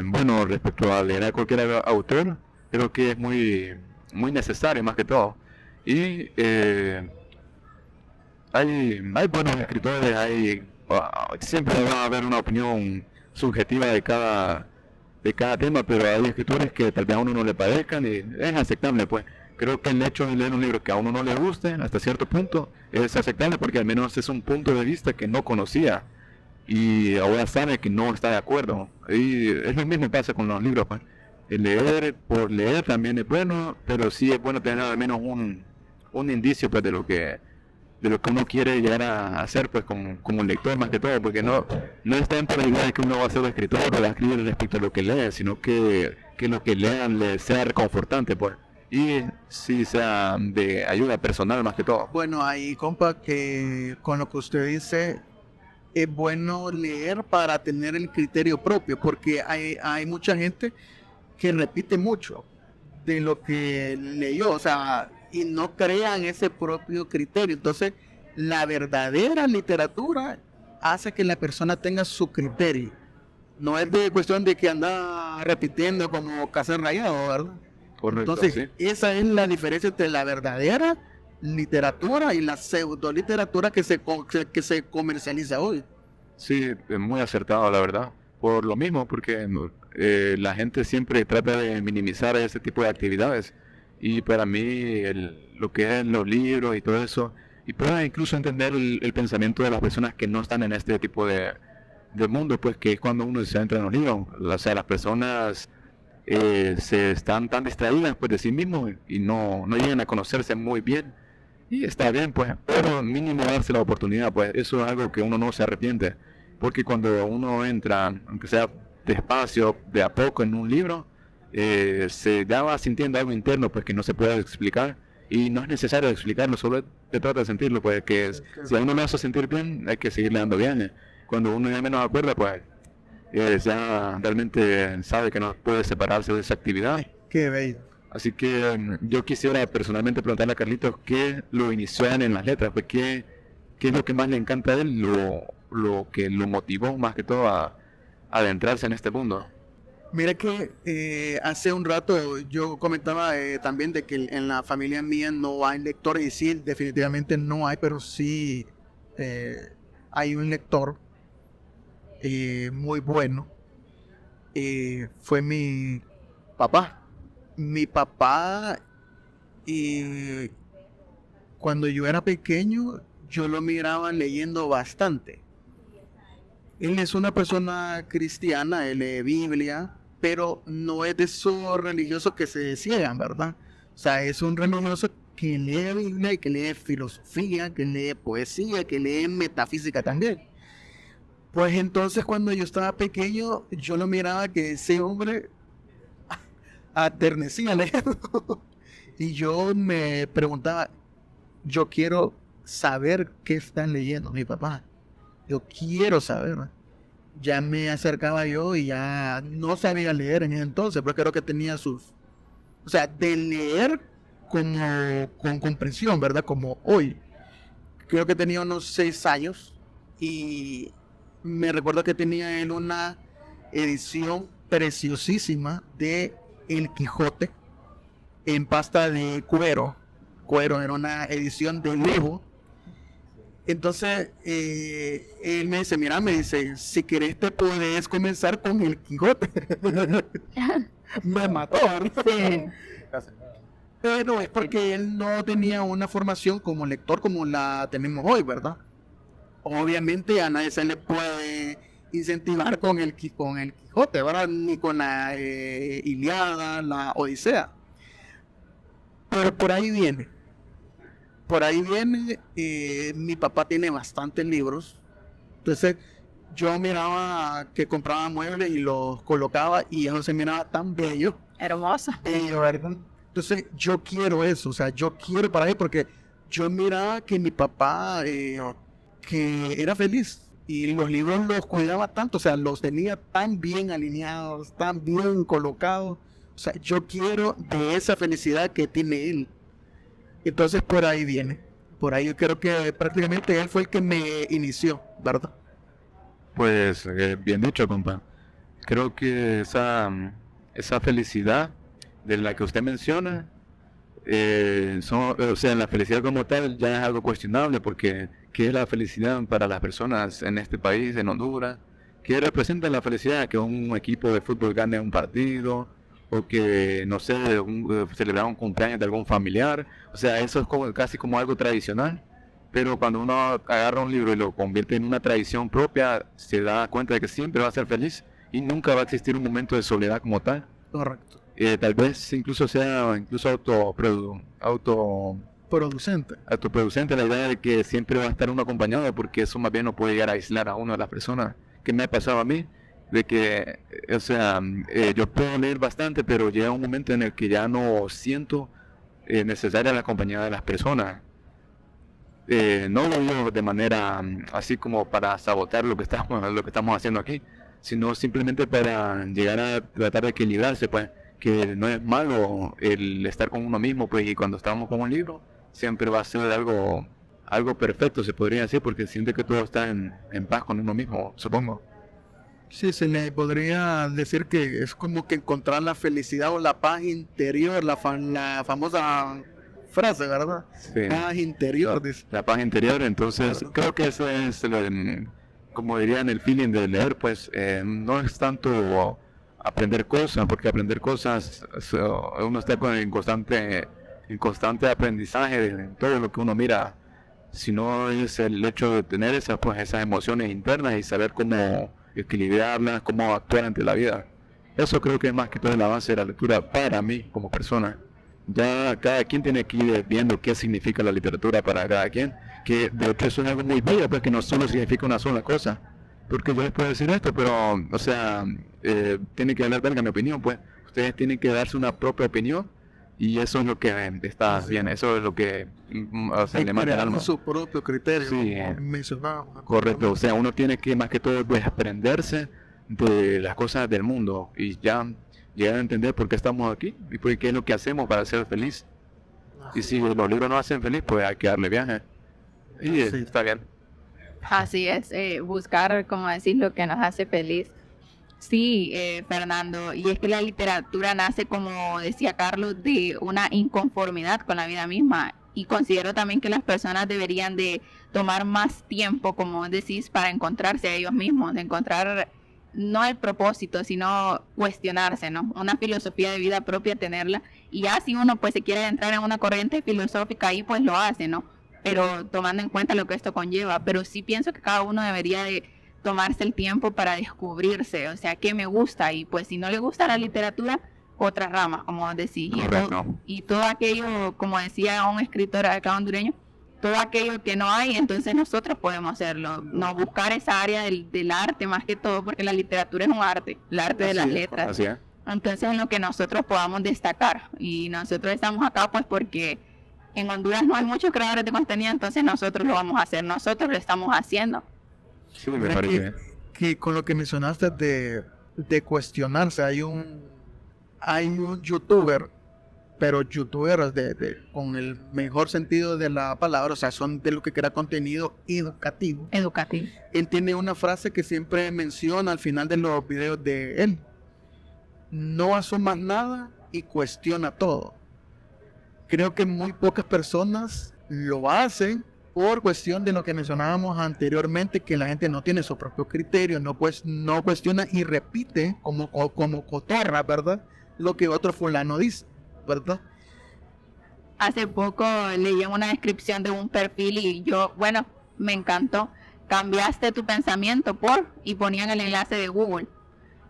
bueno, respecto a leer a cualquier autor, creo que es muy, muy necesario más que todo. Y hay buenos escritores, siempre va a haber una opinión subjetiva de cada tema, pero hay escritores que tal vez a uno no le parezcan y es aceptable, pues. Creo que el hecho de leer un libro que a uno no le guste, hasta cierto punto, es aceptable porque al menos es un punto de vista que no conocía y ahora sabe que no está de acuerdo. Y es lo mismo que pasa con los libros, pues. El leer por leer también es bueno, pero sí es bueno tener al menos un indicio, pues, de lo que uno quiere llegar a hacer, pues, como lector más que todo, porque no está en por la idea de que uno va a ser escritor o va a escribir respecto a lo que lee, sino que lo que lean le sea reconfortante, pues, y sí sea de ayuda personal más que todo. Bueno, ahí, compa, que con lo que usted dice, es bueno leer para tener el criterio propio, porque hay mucha gente que repite mucho de lo que leyó, o sea, y no crean ese propio criterio. Entonces, la verdadera literatura hace que la persona tenga su criterio. No es de cuestión de que anda repitiendo como Casar Rayado, ¿verdad? Correcto. Entonces, Sí. esa es la diferencia entre la verdadera literatura y la pseudoliteratura que se comercializa hoy. Sí, es muy acertado, la verdad. Por lo mismo, porque la gente siempre trata de minimizar ese tipo de actividades. Y para mí, lo que es los libros y todo eso, y pueda incluso entender el pensamiento de las personas que no están en este tipo de mundo, pues que es cuando uno se entra en los libros. O sea, las personas se están tan distraídas, pues, de sí mismos y no llegan a conocerse muy bien. Y está bien, pues, pero mínimo darse la oportunidad, pues eso es algo que uno no se arrepiente. Porque cuando uno entra, aunque sea despacio, de a poco en un libro, se ya va sintiendo algo interno, pues que no se puede explicar. Y no es necesario explicarlo, solo se trata de sentirlo, pues que si a uno le hace sentir bien, hay que seguirle dando bien. Cuando uno ya menos acuerda, pues ya realmente sabe que no puede separarse de esa actividad. Qué bello. Así que yo quisiera personalmente preguntarle a Carlitos qué lo inició en las letras, pues qué es lo que más le encanta a él, lo que lo motivó más que todo a adentrarse en este mundo. Mira que hace un rato yo comentaba también de que en la familia mía no hay lectores, y sí, definitivamente no hay, pero sí hay un lector muy bueno. Fue mi papá. Mi papá, cuando yo era pequeño, yo lo miraba leyendo bastante. Él es una persona cristiana, él lee Biblia, pero no es de esos religiosos que se ciegan, ¿verdad? O sea, es un religioso que lee Biblia y que lee filosofía, que lee poesía, que lee metafísica también. Pues entonces cuando yo estaba pequeño, yo lo miraba que ese hombre aternecía leyendo. Y yo me preguntaba, yo quiero saber qué están leyendo mi papá. Yo quiero saber. Ya me acercaba yo y ya no sabía leer en ese entonces, pero creo que tenía sus... O sea, de leer como con comprensión, ¿verdad? Como hoy. Creo que tenía unos 6 años y me recuerdo que tenía él una edición preciosísima de El Quijote en pasta de cuero. Era una edición de lujo. Entonces él me dice, mira, me dice, si querés te puedes comenzar con El Quijote. Me mató, ¿verdad? Sí. Pero es porque él no tenía una formación como lector como la tenemos hoy, ¿verdad? Obviamente a nadie se le puede incentivar con el Quijote, ¿verdad? Ni con la Ilíada, la Odisea. Pero por ahí viene. Mi papá tiene bastantes libros. Entonces yo miraba que compraba muebles y los colocaba y eso se miraba tan bello. Hermoso. ¿Verdad? Entonces yo quiero eso, o sea, yo quiero para ahí porque yo miraba que mi papá que era feliz y los libros los cuidaba tanto, o sea, los tenía tan bien alineados, tan bien colocados. O sea, yo quiero de esa felicidad que tiene él. Entonces por ahí viene. Por ahí yo creo que prácticamente él fue el que me inició, ¿verdad? Pues bien dicho, compa. Creo que esa felicidad de la que usted menciona, o sea, la felicidad como tal ya es algo cuestionable, porque ¿qué es la felicidad para las personas en este país, en Honduras? ¿Qué representa la felicidad? Que un equipo de fútbol gane un partido, o que, no sé, celebrar un cumpleaños de algún familiar. O sea, eso es casi como algo tradicional. Pero cuando uno agarra un libro y lo convierte en una tradición propia, se da cuenta de que siempre va a ser feliz y nunca va a existir un momento de soledad como tal. Correcto. Tal vez incluso sea autoproducente la idea de que siempre va a estar uno acompañado, porque eso más bien no puede llegar a aislar a uno de las personas. Que me ha pasado a mí, de que, o sea, yo puedo leer bastante, pero llega un momento en el que ya no siento necesaria la compañía de las personas. No lo digo de manera así como para sabotear lo que estamos haciendo aquí, sino simplemente para llegar a tratar de equilibrarse, pues, que no es malo el estar con uno mismo, pues, y cuando estamos con un libro siempre va a ser algo perfecto, se podría decir, porque siente que todo está en paz con uno mismo, supongo. Sí, se le podría decir que es como que encontrar la felicidad o la paz interior, la famosa frase, ¿verdad? Sí. Paz interior, dice. La paz interior. Entonces creo que eso es, como dirían, el feeling de leer, pues no es tanto aprender cosas, porque aprender cosas, uno está en constante aprendizaje de todo lo que uno mira, sino es el hecho de tener esas emociones internas y saber cómo equilibrarlas, cómo actuar ante la vida. Eso creo que es más que todo la base de la lectura para mí como persona. Ya cada quien tiene que ir viendo qué significa la literatura para cada quien, que de hecho eso es algo muy bello, pues, que no solo significa una sola cosa, porque yo les puedo decir esto, pero, o sea, tiene que hablar verga mi opinión, pues, ustedes tienen que darse una propia opinión, y eso es lo que está bien, eso es lo que, o sea, le mata el alma. Su propio criterio, Sí, mencionábamos. correcto, o sea, uno tiene que más que todo, pues, aprenderse de las cosas del mundo, y ya llegar a entender por qué estamos aquí y por qué es lo que hacemos para ser feliz. Y si los libros no hacen feliz, pues hay que darle viaje. Y Sí. está bien. Así es, buscar, como decir, lo que nos hace feliz. Sí, Fernando, y es que la literatura nace, como decía Carlos, de una inconformidad con la vida misma. Y considero también que las personas deberían de tomar más tiempo, como decís, para encontrarse a ellos mismos, de encontrar no el propósito, sino cuestionarse, ¿no? Una filosofía de vida propia, tenerla. Y ya si uno pues se quiere entrar en una corriente filosófica, ahí pues lo hace, ¿no? Pero tomando en cuenta lo que esto conlleva. Pero sí pienso que cada uno debería de tomarse el tiempo para descubrirse, o sea, qué me gusta. Y pues si no le gusta la literatura, otras ramas, como decía. Correcto. Y todo aquello, como decía un escritor acá hondureño, todo aquello que no hay, entonces nosotros podemos hacerlo. No buscar esa área del arte más que todo, porque la literatura es un arte, el arte de las letras. Así es. Entonces en lo que nosotros podamos destacar. Y nosotros estamos acá pues porque en Honduras no hay muchos creadores de contenido, entonces nosotros lo vamos a hacer, nosotros lo estamos haciendo. Sí, me Mira parece bien. que con lo que mencionaste de cuestionarse, hay un youtuber, pero youtubers con el mejor sentido de la palabra, o sea, son de lo que crea contenido educativo. Educativo. Él tiene una frase que siempre menciona al final de los videos de él: no asumas nada y cuestiona todo. Creo que muy pocas personas lo hacen por cuestión de lo que mencionábamos anteriormente, que la gente no tiene su propio criterio, no cuestiona y repite como cotorra, ¿verdad? Lo que otro fulano dice, ¿verdad? Hace poco leí una descripción de un perfil y yo, bueno, me encantó. Cambiaste tu pensamiento y ponían el enlace de Google.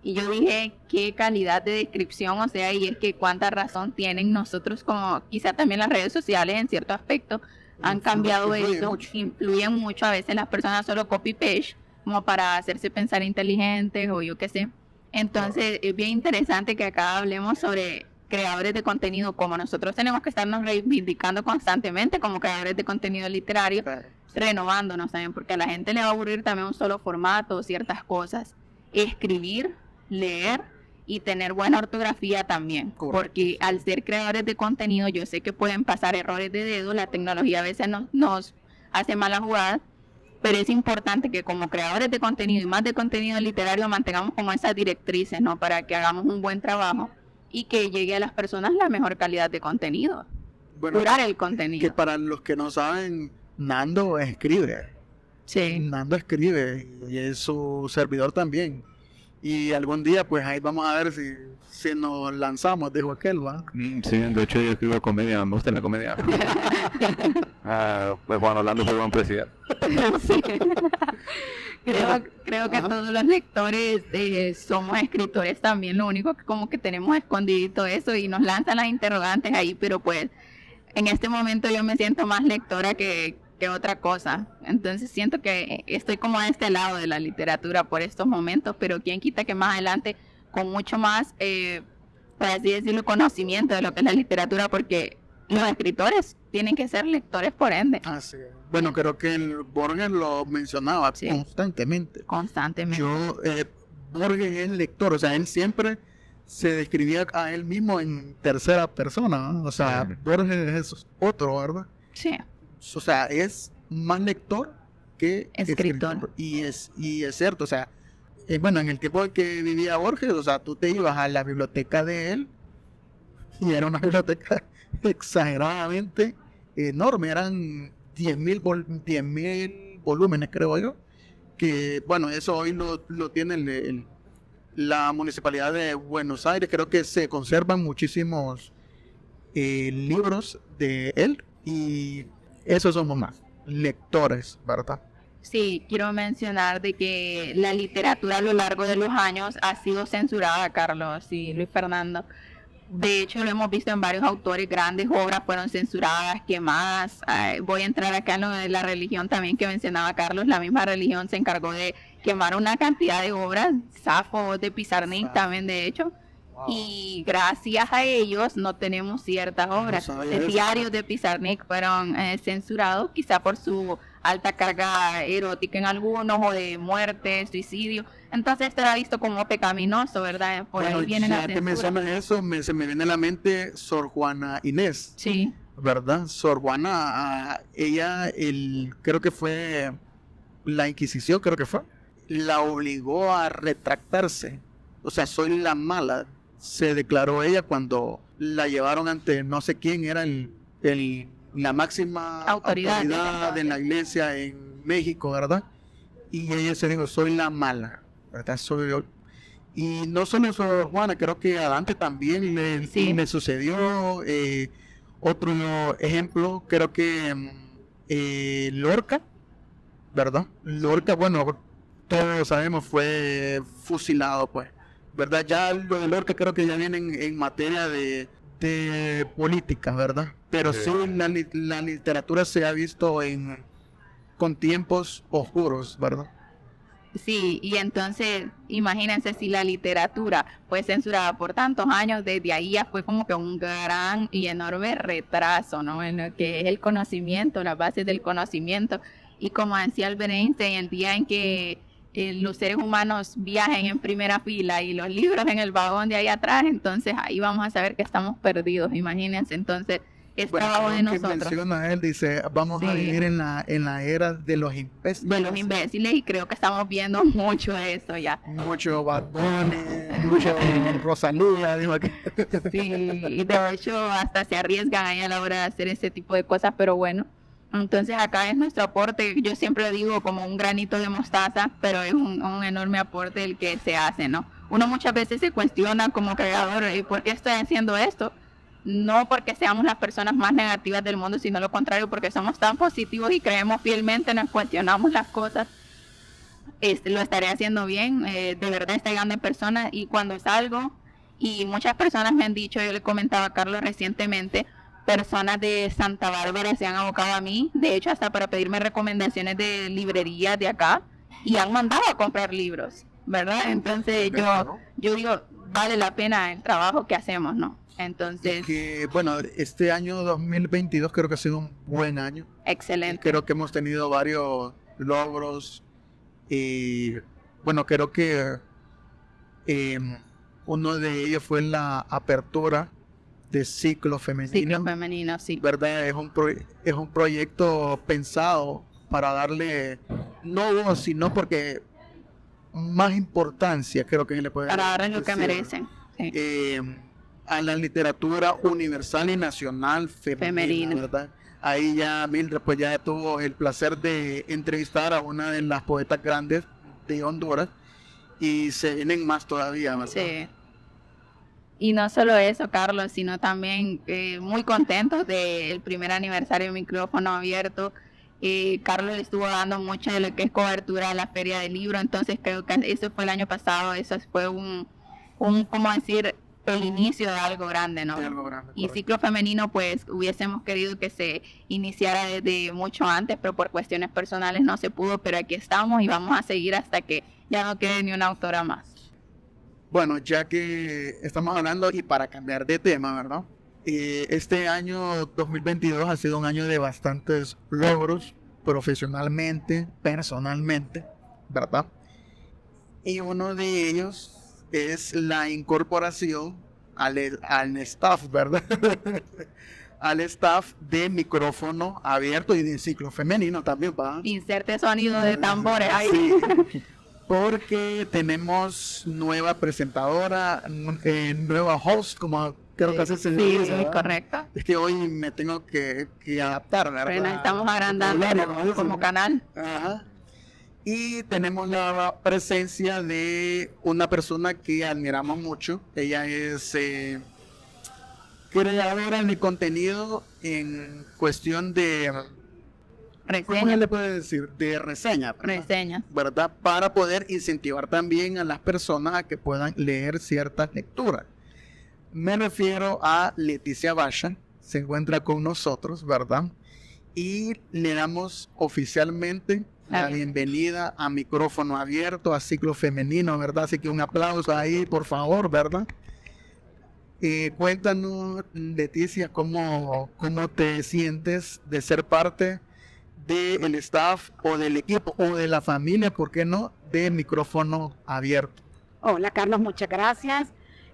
Y yo dije, qué calidad de descripción, o sea, y es que cuánta razón tienen nosotros, como quizá también las redes sociales en cierto aspecto han cambiado eso, influyen mucho. A veces las personas solo copy-paste como para hacerse pensar inteligentes o yo qué sé. Entonces es bien interesante que acá hablemos sobre creadores de contenido, como nosotros tenemos que estarnos reivindicando constantemente como creadores de contenido literario, renovándonos también, porque a la gente le va a aburrir también un solo formato, ciertas cosas. Escribir, leer y tener buena ortografía también. Correcto. Porque al ser creadores de contenido, yo sé que pueden pasar errores de dedo, la tecnología a veces nos hace malas jugadas, pero es importante que como creadores de contenido y más de contenido literario mantengamos como esas directrices, ¿no? Para que hagamos un buen trabajo y que llegue a las personas la mejor calidad de contenido. Bueno, Curar el que contenido. para los que no saben, Nando escribe. Sí. Nando escribe y es su servidor también. Y algún día, pues ahí vamos a ver si nos lanzamos, dijo aquel, ¿va? Sí, de hecho yo escribo comedia, me gusta la comedia. Pues Juan Orlando fue buen presidente. Sí. Creo que todos los lectores somos escritores también, lo único que como que tenemos escondidito eso y nos lanzan las interrogantes ahí, pero pues en este momento yo me siento más lectora que otra cosa, entonces siento que estoy como a este lado de la literatura por estos momentos, pero quién quita que más adelante con mucho más, por así decirlo, conocimiento de lo que es la literatura, porque los escritores tienen que ser lectores por ende. Así es. Bueno, creo que Borges lo mencionaba Sí. constantemente. Constantemente. Borges es lector, o sea, él siempre se describía a él mismo en tercera persona, ¿no? O sea, Claro. Borges es otro, ¿verdad? Sí. O sea, es más lector que Escritor. Y es cierto, o sea, bueno, en el tiempo en que vivía Borges, o sea, tú te ibas a la biblioteca de él y era una biblioteca exageradamente enorme, eran 10.000 volúmenes, creo yo, que, bueno, eso hoy lo tiene la Municipalidad de Buenos Aires. Creo que se conservan muchísimos libros de él y esos somos más lectores, ¿verdad? Sí, quiero mencionar de que la literatura a lo largo de los años ha sido censurada, Carlos y Luis Fernando. De hecho, lo hemos visto en varios autores, grandes obras fueron censuradas, quemadas. Voy a entrar acá en lo de la religión también que mencionaba Carlos. La misma religión se encargó de quemar una cantidad de obras, Safo, de Pizarnik también, de hecho. Y gracias a ellos no tenemos ciertas obras. sabía eso. Diarios de Pizarnik fueron censurados, quizá por su alta carga erótica en algunos, o de muerte, suicidio. Entonces esto era visto como pecaminoso, ¿verdad? Por Bueno, ahí viene la ya que censura. mencionas eso, se me viene a la mente Sor Juana Inés, Sí, ¿verdad? Sor Juana, ella, creo que fue la Inquisición, creo que fue, la obligó a retractarse. O sea, soy la mala, se declaró ella cuando la llevaron ante no sé quién era la máxima Autoridad. autoridad en la iglesia en México, ¿verdad? Y ella se dijo, soy la mala, ¿verdad? Soy yo. Y no solo Sor Juana, creo que a Dante también Sí. le sucedió. Otro ejemplo, creo que Lorca, ¿verdad? Lorca, bueno, todos sabemos, fue fusilado, pues, ¿verdad? Ya lo de Lorca creo que ya viene en materia de política, ¿verdad? Pero sí, la literatura se ha visto con tiempos oscuros, ¿verdad? sí, y entonces imagínense si la literatura fue censurada por tantos años, desde ahí ya fue como que un gran y enorme retraso, ¿no? En lo que es el conocimiento, las bases del conocimiento. Y como decía Albert Einstein, el día en que los seres humanos viajen en primera fila y los libros en el vagón de ahí atrás, entonces ahí vamos a saber que estamos perdidos, imagínense. Entonces es trabajo de creo que nosotros, menciona él, dice, vamos a Sí. vivir en la era de los imbéciles. de los imbéciles, y creo que estamos viendo mucho de eso ya. Mucho Bad Bunny, mucho Rosalía, digo aquí. Sí, y de hecho hasta se arriesgan ahí a la hora de hacer ese tipo de cosas, pero bueno, entonces acá es nuestro aporte, yo siempre digo como un granito de mostaza, pero es un enorme aporte el que se hace, ¿no? Uno muchas veces se cuestiona como creador, ¿y por qué estoy haciendo esto? No porque seamos las personas más negativas del mundo, sino lo contrario, porque somos tan positivos y creemos fielmente, nos cuestionamos las cosas. Lo estaré haciendo bien, de verdad estoy llegando en personas, y cuando salgo, y muchas personas me han dicho, yo le comentaba a Carlos recientemente, personas de Santa Bárbara se han abocado a mí, de hecho hasta para pedirme recomendaciones de librerías de acá, y han mandado a comprar libros, ¿verdad? Entonces yo digo, vale la pena el trabajo que hacemos, ¿no? Entonces, Que, bueno, este año 2022 creo que ha sido un buen año. excelente. Creo que hemos tenido varios logros y, bueno, creo que uno de ellos fue la apertura de ciclo femenino. Ciclo femenino, sí. ¿Verdad? Es un proyecto pensado para darle no voz, sino porque más importancia creo que se le puede Para darles lo que decir, merecen. Sí. a la literatura universal y nacional femenina, Femenina. ¿verdad? Ahí ya Mildred pues ya tuvo el placer de entrevistar a una de las poetas grandes de Honduras y se vienen más todavía, ¿verdad? Sí. Y no solo eso, Carlos, sino también muy contentos del primer aniversario de Micrófono Abierto. Carlos le estuvo dando mucho de lo que es cobertura a la Feria del Libro, entonces creo que eso fue el año pasado, eso fue un ¿cómo decir? El inicio de algo grande, ¿no? De algo grande, Y correcto. ciclo femenino, pues hubiésemos querido que se iniciara desde mucho antes, pero por cuestiones personales no se pudo, pero aquí estamos y vamos a seguir hasta que ya no quede ni una autora más. Bueno, ya que estamos hablando y para cambiar de tema, ¿verdad? Este año 2022 ha sido un año de bastantes logros profesionalmente, personalmente, ¿verdad? Y uno de ellos es la incorporación al staff, ¿verdad? Al staff de Micrófono Abierto y de Ciclo Femenino también, ¿va? Inserte sonido de tambores ahí. Sí, porque tenemos nueva presentadora, nueva host, como creo que así se Sí, dice, ¿verdad? correcto. Es que hoy me tengo que adaptar, ¿verdad? Pero nos estamos agrandando Vocabulario, ¿no? como canal. Ajá. Y tenemos la presencia de una persona que admiramos mucho. Ella es creadora de contenido en cuestión de, ¿cómo se Reseña. le puede decir? De reseña, ¿verdad? Reseña. ¿Verdad? Para poder incentivar también a las personas a que puedan leer ciertas lecturas. Me refiero a Leticia Bacha, se encuentra con nosotros, ¿verdad? Y le damos oficialmente la bienvenida a Micrófono Abierto, a Ciclo Femenino, ¿verdad? Así que un aplauso ahí, por favor, ¿verdad? Cuéntanos, Leticia, cómo te sientes de ser parte del staff o del equipo o de la familia, ¿por qué no?, de Micrófono Abierto. Hola Carlos, muchas gracias.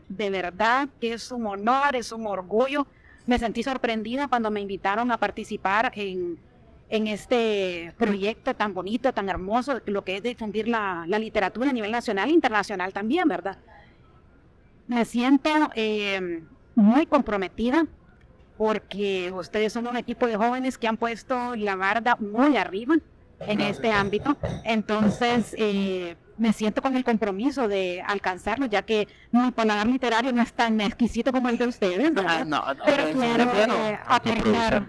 De verdad que es un honor, es un orgullo. Me sentí sorprendida cuando me invitaron a participar en este proyecto tan bonito, tan hermoso, lo que es difundir la literatura a nivel nacional e internacional también, ¿verdad? Me siento muy comprometida porque ustedes son un equipo de jóvenes que han puesto la barda muy arriba en este ámbito. Entonces, me siento con el compromiso de alcanzarlo, ya que mi paladar literario no es tan exquisito como el de ustedes, ¿verdad? Pero quiero aterrizar.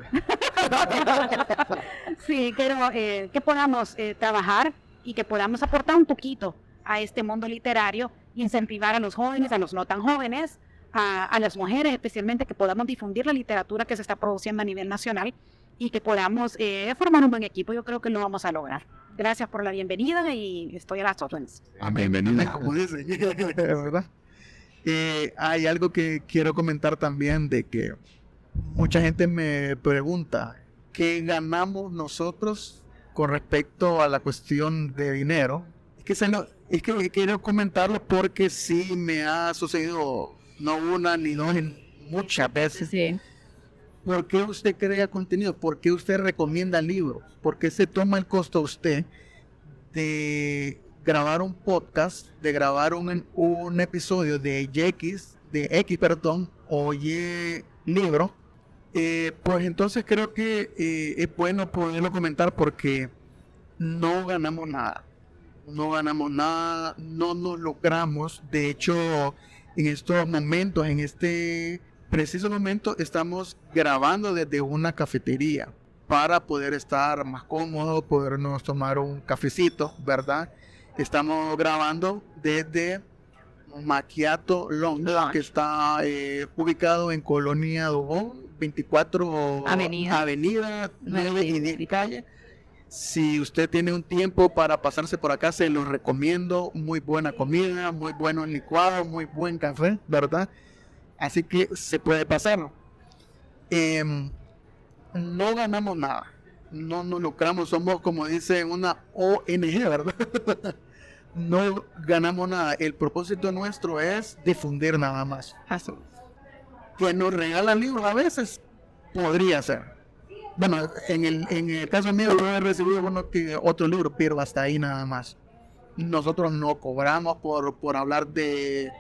Sí, quiero que podamos trabajar y que podamos aportar un poquito a este mundo literario, incentivar a los jóvenes, a los no tan jóvenes, a las mujeres especialmente, que podamos difundir la literatura que se está produciendo a nivel nacional y que podamos formar un buen equipo. Yo creo que lo vamos a lograr. Gracias por la bienvenida y estoy a las órdenes. Bienvenida. Como dicen, ¿verdad? Hay algo que quiero comentar también, de que mucha gente me pregunta ¿qué ganamos nosotros con respecto a la cuestión de dinero? Es que quiero comentarlo porque sí me ha sucedido, no una ni dos, muchas veces. Sí. ¿Por qué usted crea contenido? ¿Por qué usted recomienda libros? ¿Por qué se toma el costo usted de grabar un podcast, de grabar un episodio de X, o Y libro? Pues entonces creo que es bueno poderlo comentar porque no ganamos nada. No nos logramos. De hecho, en estos momentos, en este preciso momento, estamos grabando desde una cafetería para poder estar más cómodos, podernos tomar un cafecito, ¿verdad? Estamos grabando desde Macchiato Lounge, que está ubicado en Colonia Dubón, 24 Avenida 9 y 10 calle. Si usted tiene un tiempo para pasarse por acá, se lo recomiendo. Muy buena comida, muy buenos licuados, muy buen café, ¿verdad? Así que se puede pasar. No ganamos nada, no nos lucramos, somos, como dice, una ONG, ¿verdad? No ganamos nada. El propósito nuestro es difundir nada más. Que nos regalan libros a veces, podría ser. Bueno, en el caso mío, yo he recibido otro libro, pero hasta ahí nada más. Nosotros no cobramos por hablar de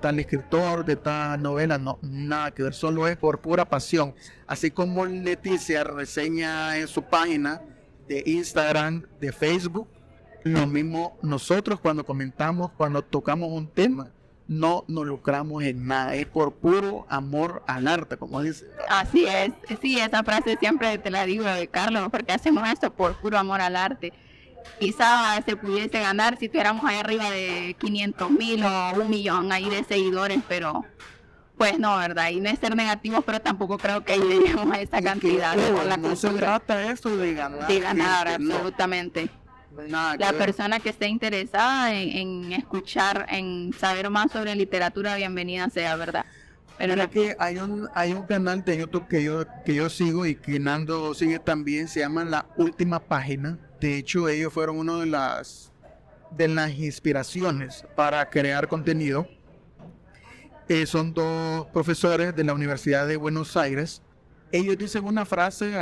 tal escritor, de tal novela, no, nada que ver, solo es por pura pasión. Así como Leticia reseña en su página de Instagram, de Facebook, lo mismo nosotros cuando comentamos, cuando tocamos un tema, no nos lucramos en nada, es por puro amor al arte, como dice. Así es, sí, esa frase siempre te la digo, Carlos, porque hacemos esto por puro amor al arte. Quizá se pudiese ganar si tuviéramos ahí arriba de 500,000 o 1,000,000 ahí de seguidores, pero pues no, ¿verdad? Y no es ser negativos, pero tampoco creo que lleguemos a esa cantidad. No se trata esto de ganar. De ganar, no. absolutamente. Nada La que ver. persona que esté interesada en escuchar, en saber más sobre literatura, bienvenida sea, ¿verdad? Pero Mira no, que hay un canal de YouTube que yo sigo y que Nando sigue también, se llama La Última Página. De hecho, ellos fueron una de las inspiraciones para crear contenido. Son dos profesores de la Universidad de Buenos Aires. Ellos dicen una frase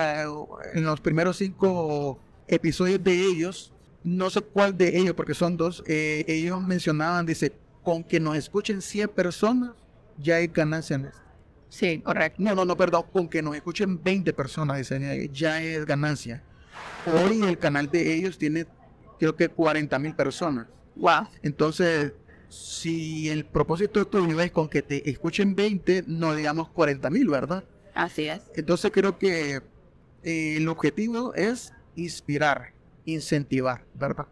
en los primeros 5 episodios de ellos, no sé cuál de ellos porque son dos, ellos mencionaban, dice, con que nos escuchen 100 personas, ya hay ganancia en esto. sí, correcto. No, perdón, con que nos escuchen 20 personas, dicen, ya es ganancia. Hoy el canal de ellos tiene, creo que 40,000 personas. Wow. Entonces, si el propósito tuyo es con que te escuchen 20, no digamos 40,000, ¿verdad? Así es. Entonces creo que el objetivo es inspirar, incentivar, ¿verdad?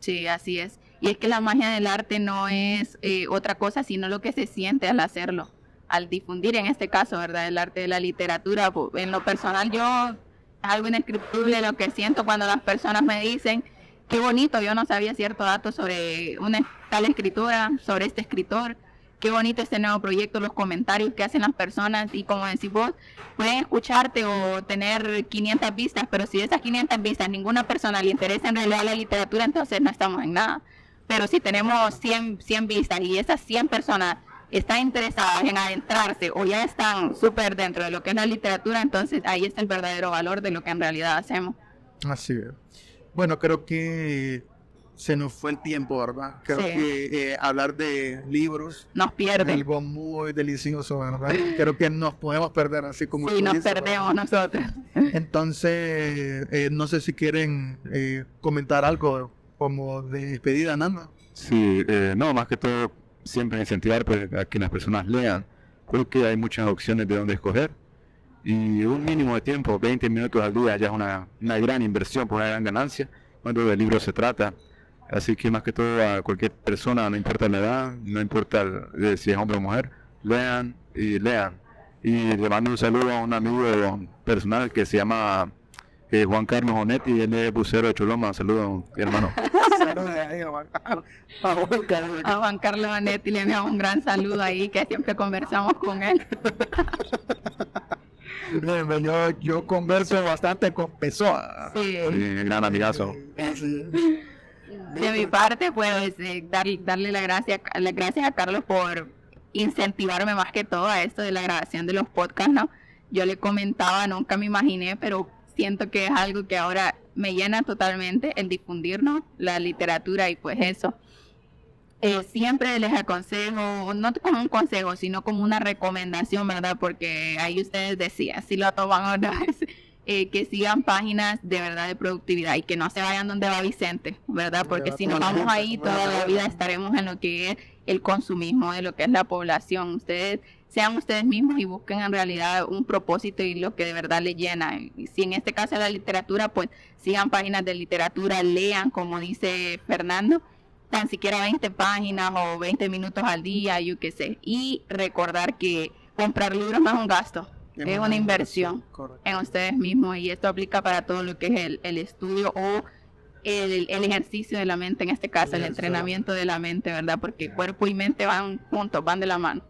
Sí, así es. Y es que la magia del arte no es otra cosa, sino lo que se siente al hacerlo, al difundir, en este caso, ¿verdad? El arte de la literatura. En lo personal, yo es algo indescriptible lo que siento cuando las personas me dicen, qué bonito, yo no sabía cierto dato sobre una tal escritora, sobre este escritor, qué bonito este nuevo proyecto, los comentarios que hacen las personas y como decís vos, pueden escucharte o tener 500 vistas, pero si de esas 500 vistas ninguna persona le interesa en realidad la literatura, entonces no estamos en nada. Pero si tenemos 100 vistas y esas 100 personas están interesadas en adentrarse o ya están súper dentro de lo que es la literatura, entonces ahí está el verdadero valor de lo que en realidad hacemos. Así es. Bueno, creo que se nos fue el tiempo, ¿verdad? Creo Sí. que hablar de libros Nos es pierde. algo muy delicioso, ¿verdad? Creo que nos podemos perder así como Sí, tú nos dices, perdemos nosotros. ¿verdad? Entonces, no sé si quieren comentar algo como de despedida, Nando. Sí, no, más que todo siempre incentivar pues, a que las personas lean, porque hay muchas opciones de dónde escoger y un mínimo de tiempo, 20 minutos al día, ya es una gran inversión, por una gran ganancia cuando de libros se trata. Así que más que todo a cualquier persona, no importa la edad, no importa si es hombre o mujer, lean y lean. Y le mando un saludo a un amigo personal que se llama Juan Carlos Onetti, él es bucero de Choloma. Saludos, hermano. A Juan Carlos Vanetti le enviamos un gran saludo ahí, que siempre conversamos con él. Yo converso bastante con Pessoa. Sí. Sí, gran amigazo. De mi parte, pues darle las gracias a Carlos por incentivarme más que todo a esto de la grabación de los podcasts, ¿no? Yo le comentaba, nunca me imaginé, pero siento que es algo que ahora me llena totalmente el difundirnos la literatura y pues eso. Siempre les aconsejo, no como un consejo, sino como una recomendación, ¿verdad? Porque ahí ustedes decían, si lo toman otra vez, que sigan páginas de verdad de productividad y que no se vayan donde va Vicente, ¿verdad? Porque si nos vamos ahí toda la vida estaremos en lo que es el consumismo, de lo que es la población. Ustedes sean ustedes mismos y busquen en realidad un propósito y lo que de verdad les llena. Y si en este caso es la literatura, pues sigan páginas de literatura, lean, como dice Fernando, tan siquiera 20 páginas o 20 minutos al día, yo qué sé. Y recordar que comprar libros no es un gasto, es una inversión en ustedes mismos, y esto aplica para todo lo que es el estudio o el ejercicio de la mente, en este caso el entrenamiento de la mente, ¿verdad? Porque cuerpo y mente van juntos, van de la mano.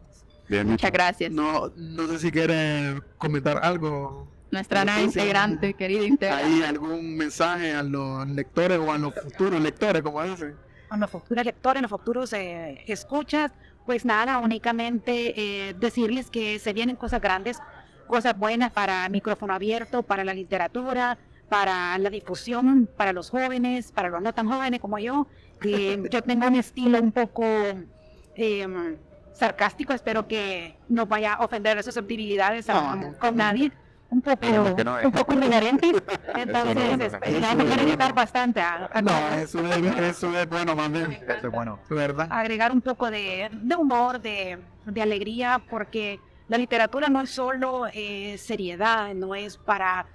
Bien, Muchas gracias. No sé si quieren comentar algo. Nuestra gran integrante, querida integrante. ¿Hay algún mensaje a los lectores o a los futuros lectores, como dicen? A los futuros lectores, a los futuros escuchas, pues nada, únicamente decirles que se vienen cosas grandes, cosas buenas para micrófono abierto, para la literatura, para la difusión, para los jóvenes, para los no tan jóvenes como yo. Yo tengo un estilo un poco sarcástico, espero que no vaya a ofender las susceptibilidades con nadie. Un poco irreverente, entonces me quiero ayudar bastante Eso es bueno, más bien. Eso es bueno, ¿verdad? agregar un poco de humor, de alegría, porque la literatura no es solo seriedad, no es para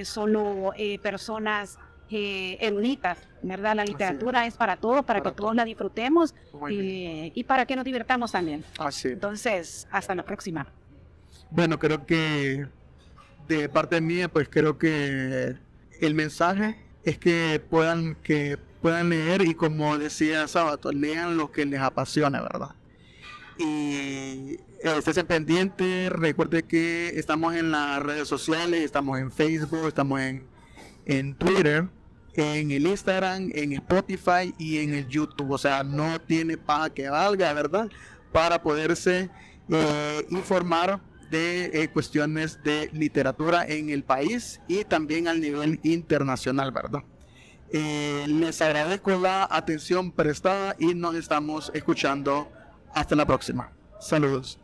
solo personas eruditas, ¿verdad? La literatura es para todos, para que todos la disfrutemos y para que nos divirtamos también. Así. Entonces, hasta la próxima. Bueno, creo que de parte mía, pues creo que el mensaje es que puedan leer, y como decía Sábato, lean lo que les apasiona, ¿verdad? Y estén pendientes, recuerde que estamos en las redes sociales, estamos en Facebook, estamos en Twitter, en el Instagram, en Spotify y en el YouTube. O sea, no tiene paja que valga, ¿verdad? Para poderse informar de cuestiones de literatura en el país y también al nivel internacional, ¿verdad? Les agradezco la atención prestada y nos estamos escuchando. Hasta la próxima. Saludos.